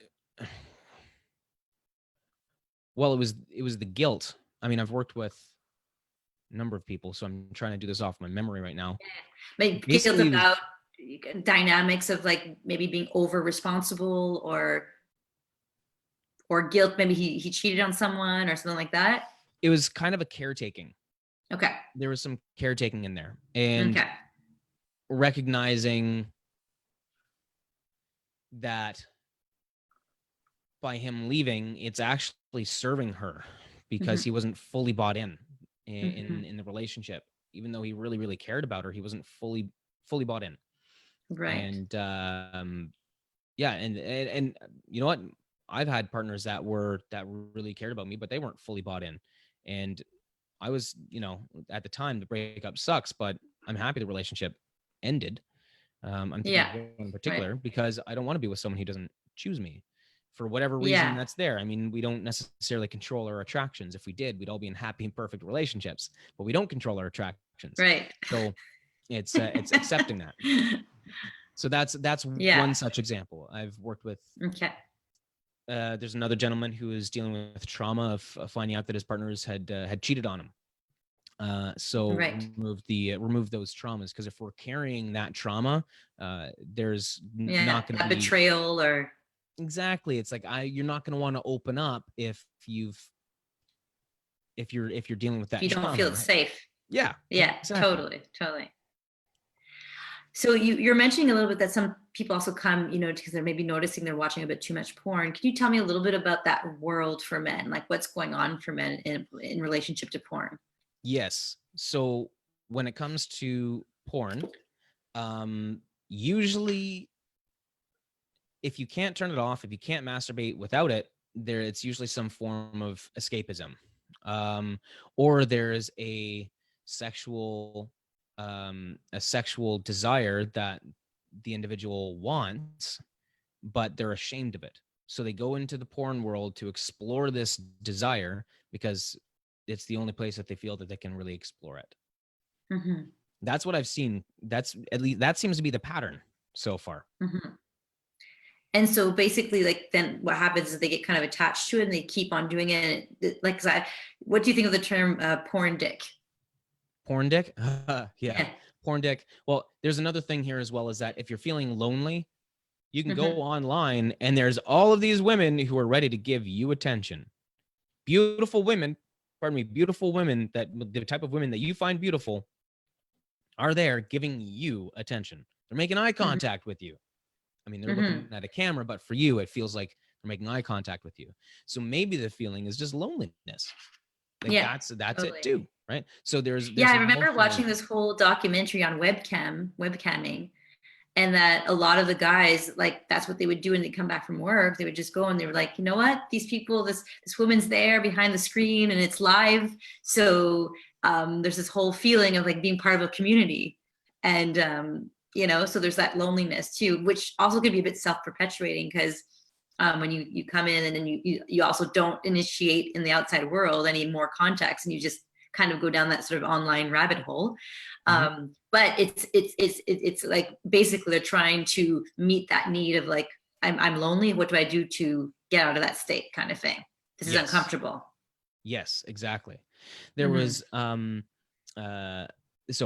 it was the guilt. I mean, I've worked with a number of people, so I'm trying to do this off my memory right now. Like guilt about dynamics of like maybe being over responsible, or guilt, maybe he cheated on someone or something like that. It was kind of a caretaking. Okay. There was some caretaking in there, and recognizing that by him leaving, it's actually serving her, because he wasn't fully bought in the relationship. Even though he really, really cared about her, he wasn't fully bought in. Right. And yeah, and you know what? I've had partners that really cared about me, but they weren't fully bought in. And I was, at the time, the breakup sucks, but I'm happy the relationship ended. I'm thinking of one in particular, because I don't want to be with someone who doesn't choose me. for whatever reason Yeah. that's there. I mean, we don't necessarily control our attractions. If we did, we'd all be in happy and perfect relationships, but we don't control our attractions. Right. So it's accepting that. So that's Yeah. one such example. I've worked with. Okay. There's another gentleman who is dealing with trauma of finding out that his partners had cheated on him. So Right. remove those traumas, because if we're carrying that trauma, there's Yeah. not going to That be betrayal or exactly. It's like you're not going to want to open up if you're dealing with if that you don't trauma, feel right? safe. Yeah. Yeah, Exactly. totally. So you're mentioning a little bit that some people also come, because they're maybe noticing they're watching a bit too much porn. Can you tell me a little bit about that world for men? Like what's going on for men in relationship to porn? Yes. So when it comes to porn, usually if you can't turn it off, if you can't masturbate without it, it's usually some form of escapism, or there's a sexual desire that the individual wants, but they're ashamed of it. So they go into the porn world to explore this desire because it's the only place that they feel that they can really explore it. Mm-hmm. That's what I've seen. That's at least that seems to be the pattern so far. Mm-hmm. And so basically, like, then what happens is they get kind of attached to it and they keep on doing it. Like, what do you think of the term porn dick? Porn dick? Yeah. Yeah. Porn dick. Well, there's another thing here as well, is that if you're feeling lonely, you can Mm-hmm. go online and there's all of these women who are ready to give you attention. Beautiful women, beautiful women, that the type of women that you find beautiful are there giving you attention. They're making eye Mm-hmm. contact with you. I mean, they're Mm-hmm. looking at a camera, but for you, it feels like they're making eye contact with you. So maybe the feeling is just loneliness. Like Yeah, that's totally. it too, right? So there's Yeah, I remember emotional. watching this whole documentary on webcamming, and that a lot of the guys, like, that's what they would do when they come back from work. They would just go and they were like, you know what, these people, this woman's there behind the screen and it's live. So there's this whole feeling of like being part of a community. And so there's that loneliness too, which also could be a bit self-perpetuating, because when you come in and then you also don't initiate in the outside world any more contacts, and you just kind of go down that sort of online rabbit hole. But it's like basically they're trying to meet that need of like, I'm lonely. What do I do to get out of that state, kind of thing? This is uncomfortable. Yes, exactly. There was so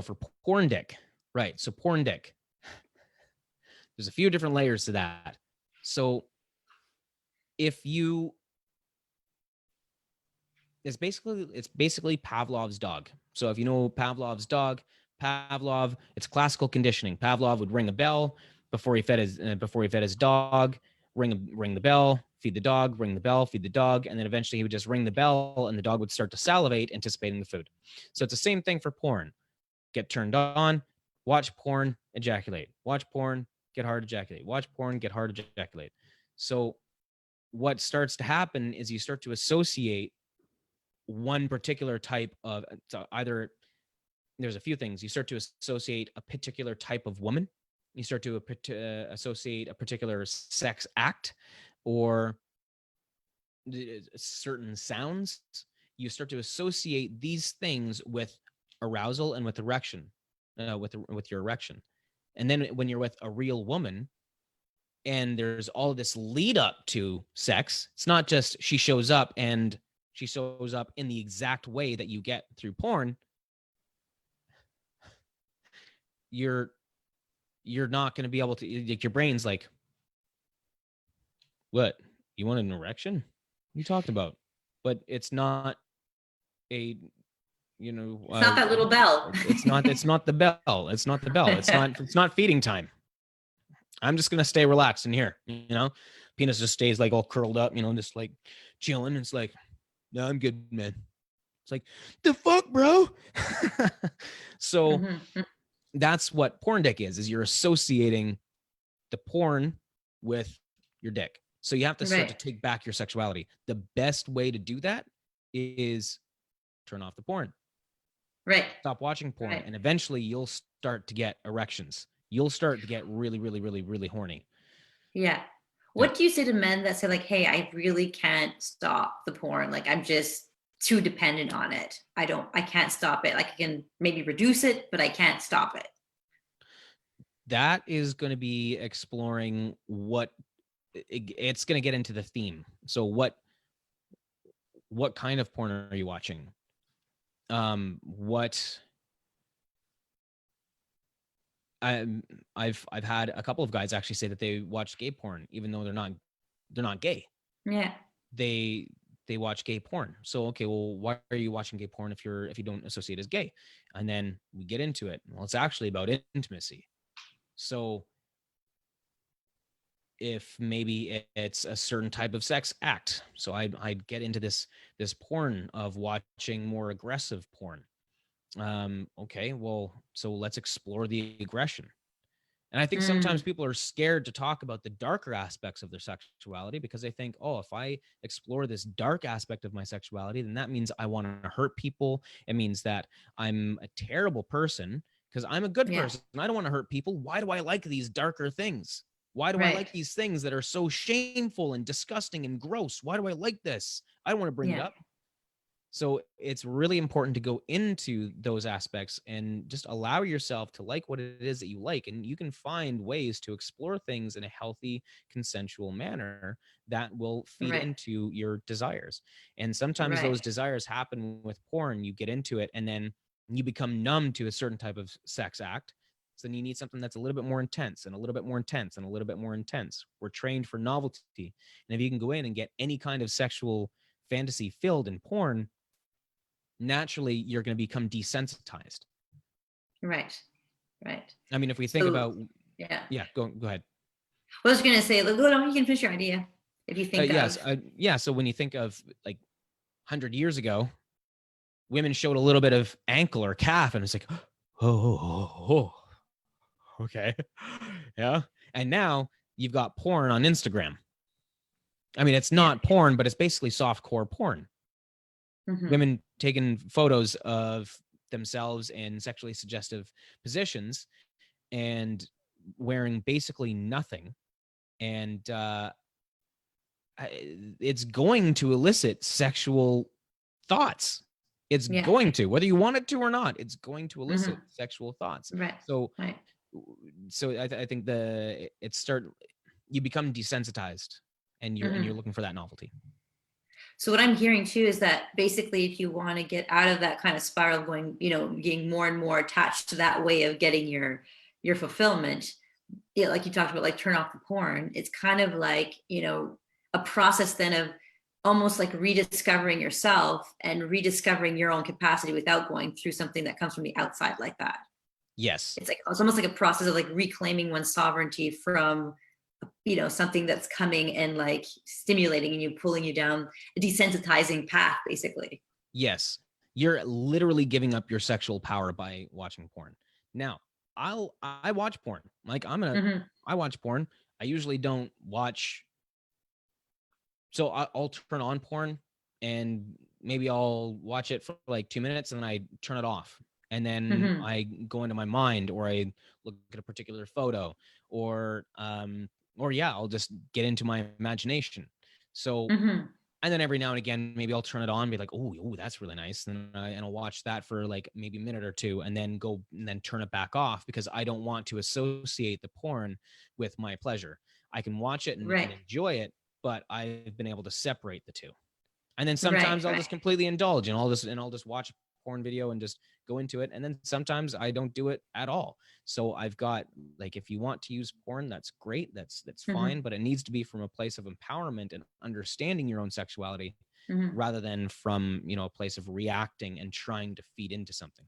for porn dick, right? So porn dick. There's a few different layers to that. So if you it's basically Pavlov's dog. So if you know Pavlov's dog, it's classical conditioning. Pavlov would ring a bell before he fed his dog, ring the bell, feed the dog, ring the bell, feed the dog, and then eventually he would just ring the bell and the dog would start to salivate, anticipating the food. So it's the same thing for porn. Get turned on, watch porn, ejaculate. Watch porn, get hard, ejaculate. Watch porn, get hard, ejaculate. So what starts to happen is you start to associate one particular type of, so either there's a few things. You start to associate a particular type of woman. You start to associate a particular sex act or certain sounds. You start to associate these things with arousal and with erection, with your erection. And then when you're with a real woman and there's all this lead up to sex, it's not just she shows up in the exact way that you get through porn. You're not going to be able to, like, your brain's like, what, you want an erection? What are you talking about? But it's not a, It's not that little bell. it's not the bell. It's not the bell. It's not feeding time. I'm just going to stay relaxed in here, penis just stays like all curled up, just like chilling. It's like, no, I'm good, man. It's like, the fuck, bro. So that's what porn dick is you're associating the porn with your dick. So you have to start to take back your sexuality. The best way to do that is turn off the porn. Right. Stop watching porn. Right. And eventually you'll start to get erections. You'll start to get really, really, really, really horny. Yeah. What do you say to men that say like, hey, I really can't stop the porn. Like I'm just too dependent on it. I can't stop it. Like I can maybe reduce it, but I can't stop it. That is going to be exploring what it's going to get into the theme. So what kind of porn are you watching? What I've had a couple of guys actually say that they watch gay porn, even though they're not gay. Yeah. They watch gay porn. So okay, well, why are you watching gay porn if you don't associate as gay? And then we get into it. Well, it's actually about intimacy. So if maybe it's a certain type of sex act, so I'd get into this porn of watching more aggressive porn. Okay, well, so let's explore the aggression. And I think sometimes people are scared to talk about the darker aspects of their sexuality because they think, oh, if I explore this dark aspect of my sexuality, then that means I want to hurt people. It means that I'm a terrible person because I'm a good person. I don't want to hurt people. Why do I like these darker things? Why do I like these things that are so shameful and disgusting and gross? Why do I like this? I don't want to bring it up. So it's really important to go into those aspects and just allow yourself to like what it is that you like. And you can find ways to explore things in a healthy, consensual manner that will feed into your desires. And sometimes those desires happen with porn. You get into it and then you become numb to a certain type of sex act. So then you need something that's a little bit more intense and a little bit more intense and a little bit more intense. We're trained for novelty. And if you can go in and get any kind of sexual fantasy filled in porn, naturally you're going to become desensitized. Right. I mean, if we think about, go ahead. I was going to say, you can finish your idea. If you think so when you think of like 100 years ago, women showed a little bit of ankle or calf and it's like, oh, okay. Yeah. And now you've got porn on Instagram. I mean, it's not porn, but it's basically softcore porn. Women taking photos of themselves in sexually suggestive positions and wearing basically nothing. And it's going to elicit sexual thoughts. It's going to, whether you want it to or not, it's going to elicit sexual thoughts. So I think you become desensitized and you're looking for that novelty. So what I'm hearing too is that basically if you want to get out of that kind of spiral going, getting more and more attached to that way of getting your fulfillment, like you talked about, like turn off the porn, it's kind of like, a process then of almost like rediscovering yourself and rediscovering your own capacity without going through something that comes from the outside like that. Yes. It's almost like a process of like reclaiming one's sovereignty from something that's coming and like stimulating and you pulling you down a desensitizing path, basically. Yes. You're literally giving up your sexual power by watching porn. Now, I watch porn. Like I watch porn. I usually don't watch. So I'll turn on porn and maybe I'll watch it for like 2 minutes and then I turn it off. And then I go into my mind or I look at a particular photo or I'll just get into my imagination. So, and then every now and again, maybe I'll turn it on and be like, oh, that's really nice. And I'll watch that for like maybe a minute or two and then go and then turn it back off because I don't want to associate the porn with my pleasure. I can watch it and enjoy it, but I've been able to separate the two. And then sometimes I'll just completely indulge and I'll just watch a porn video and just go into it. And then sometimes I don't do it at all. So I've got like, if you want to use porn, that's great. That's fine. But it needs to be from a place of empowerment and understanding your own sexuality rather than from, a place of reacting and trying to feed into something.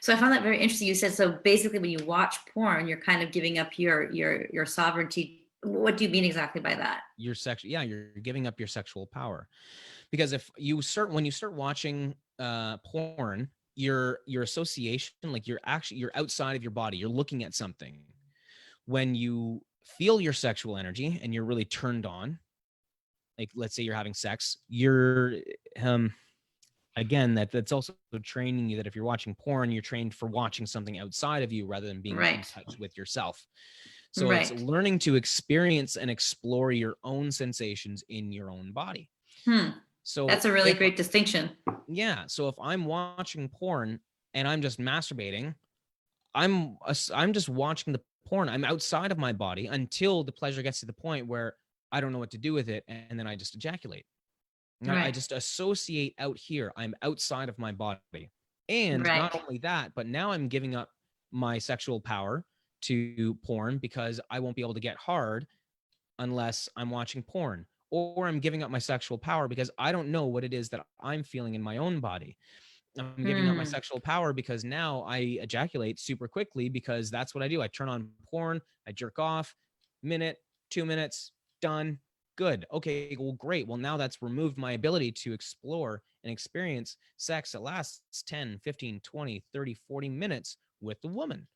So I found that very interesting. You said, so basically when you watch porn, you're kind of giving up your sovereignty. What do you mean exactly by that? You're giving up your sexual power. Because when you start watching porn, your association, like you're outside of your body, you're looking at something. When you feel your sexual energy and you're really turned on, like let's say you're having sex, you're again, that's also training you that if you're watching porn, you're trained for watching something outside of you rather than being in touch with yourself. So it's learning to experience and explore your own sensations in your own body. So that's a really great distinction. Yeah. So if I'm watching porn and I'm just masturbating, I'm just watching the porn. I'm outside of my body until the pleasure gets to the point where I don't know what to do with it, and then I just ejaculate. I just associate out here. I'm outside of my body. And not only that, but now I'm giving up my sexual power to porn because I won't be able to get hard unless I'm watching porn. Or I'm giving up my sexual power because I don't know what it is that I'm feeling in my own body. I'm giving up my sexual power because now I ejaculate super quickly because that's what I do. I turn on porn, I jerk off, minute, 2 minutes, done, good. Okay, well, great. Well, now that's removed my ability to explore and experience sex that lasts 10, 15, 20, 30, 40 minutes with the woman.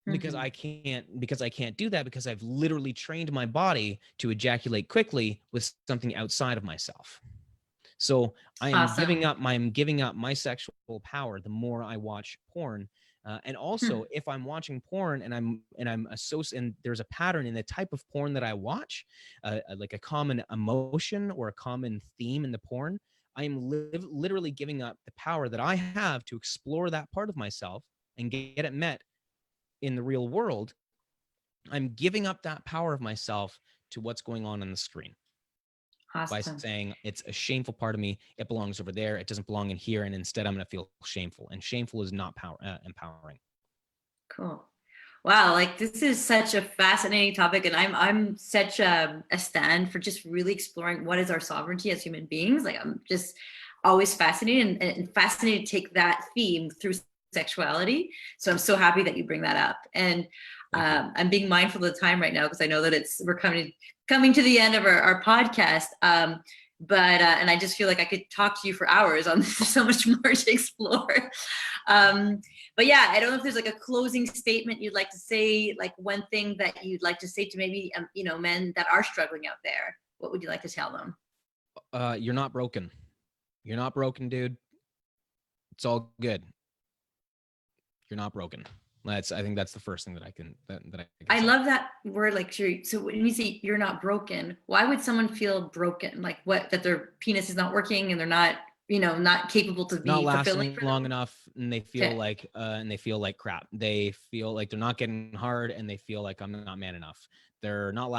Because I can't do that because I've literally trained my body to ejaculate quickly with something outside of myself. So I'm giving up my sexual power the more I watch porn. And also, if I'm watching porn and I'm associating, there's a pattern in the type of porn that I watch, like a common emotion or a common theme in the porn, I am literally giving up the power that I have to explore that part of myself and get it met in the real world. I'm giving up that power of myself to what's going on the screen. By saying it's a shameful part of me. It belongs over there. It doesn't belong in here. And instead, I'm going to feel shameful. And shameful is not empowering. Cool. Wow, like this is such a fascinating topic, and I'm such a stand for just really exploring what is our sovereignty as human beings. Like I'm just always fascinated and fascinated to take that theme through sexuality. So I'm so happy that you bring that up. And I'm being mindful of the time right now because I know that we're coming to the end of our podcast. But and I just feel like I could talk to you for hours on this. There's so much more to explore. But yeah, I don't know if there's like a closing statement you'd like to say, like one thing that you'd like to say to maybe men that are struggling out there. What would you like to tell them? You're not broken. You're not broken, dude. It's all good. You're not broken. I think that's the first thing that I can I love that word. Like, so when you say you're not broken, why would someone feel broken? Like that their penis is not working and they're not capable to be not fulfilling lasting long enough, and they feel like crap. They feel like they're not getting hard, and they feel like I'm not man enough. They're not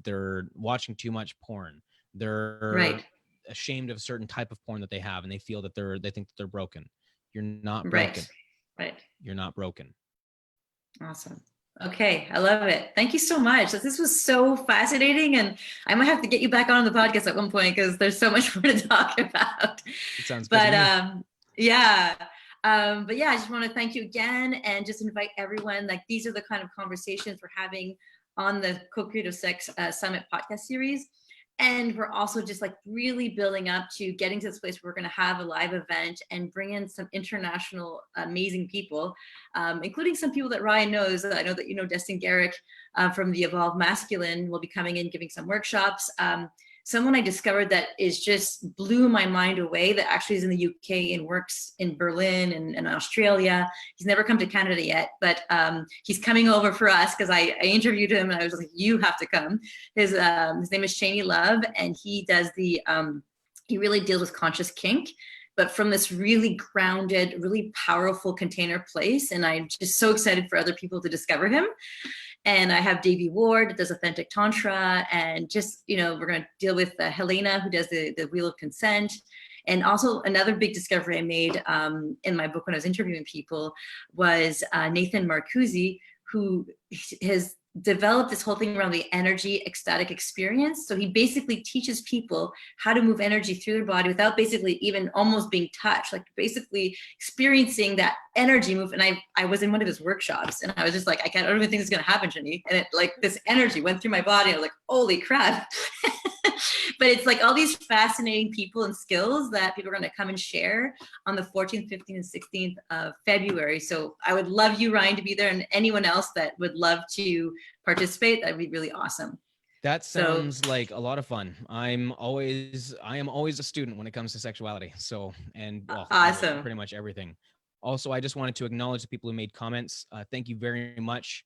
they're watching too much porn. They're ashamed of a certain type of porn that they have, and they feel that they think that they're broken. You're not broken. Right. You're not broken. Awesome. Okay, I love it. Thank you so much. This was so fascinating, and I might have to get you back on the podcast at one point because there's so much more to talk about. It sounds good to me. Yeah. But yeah, I just want to thank you again and just invite everyone. Like these are the kind of conversations we're having on the CoCreativeSex Summit podcast series. And we're also just like really building up to getting to this place where we're going to have a live event and bring in some international amazing people, including some people that Ryan knows. I know that Destin Garrick from the Evolved Masculine will be coming in giving some workshops. Someone I discovered that is just blew my mind away, that actually is in the UK and works in Berlin and Australia. He's never come to Canada yet, but he's coming over for us because I interviewed him and I was like, you have to come. His name is Shaney Love, and he does he really deals with conscious kink, but from this really grounded, really powerful container place. And I'm just so excited for other people to discover him. And I have Davey Ward that does Authentic Tantra. And just, we're going to deal with Helena, who does the Wheel of Consent. And also another big discovery I made in my book when I was interviewing people was Nathan Marcuzzi, who has developed this whole thing around the energy ecstatic experience. So he basically teaches people how to move energy through their body without basically even almost being touched, like basically experiencing that energy move. And I was in one of his workshops and I was just like, I don't even think it's going to happen to me. And it like this energy went through my body. I was like, holy crap. But it's like all these fascinating people and skills that people are going to come and share on the 14th, 15th, and 16th of February. So I would love you, Ryan, to be there, and anyone else that would love to participate. That'd be really awesome. That sounds like a lot of fun. I am always a student when it comes to sexuality. So, and awesome. Pretty much everything. Also, I just wanted to acknowledge the people who made comments. Thank you very much.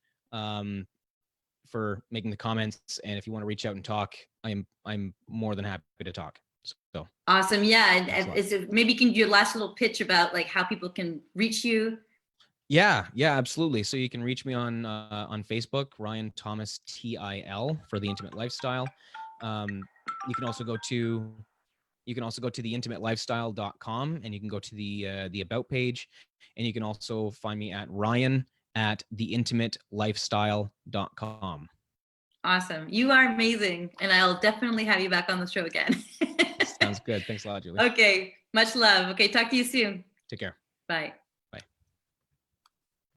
for making the comments. And if you want to reach out and talk, I'm more than happy to talk. So awesome. Yeah. And maybe you can do your last little pitch about like how people can reach you. Yeah, absolutely. So you can reach me on Facebook, Ryan Thomas TIL, for the Intimate Lifestyle. You can also go to theintimateliFestyle.com, and you can go to the about page, and you can also find me at Ryan@theintimateliFestyle.com. Awesome. You are amazing. And I'll definitely have you back on the show again. Sounds good. Thanks a lot, Julie. Okay. Much love. Okay. Talk to you soon. Take care. Bye.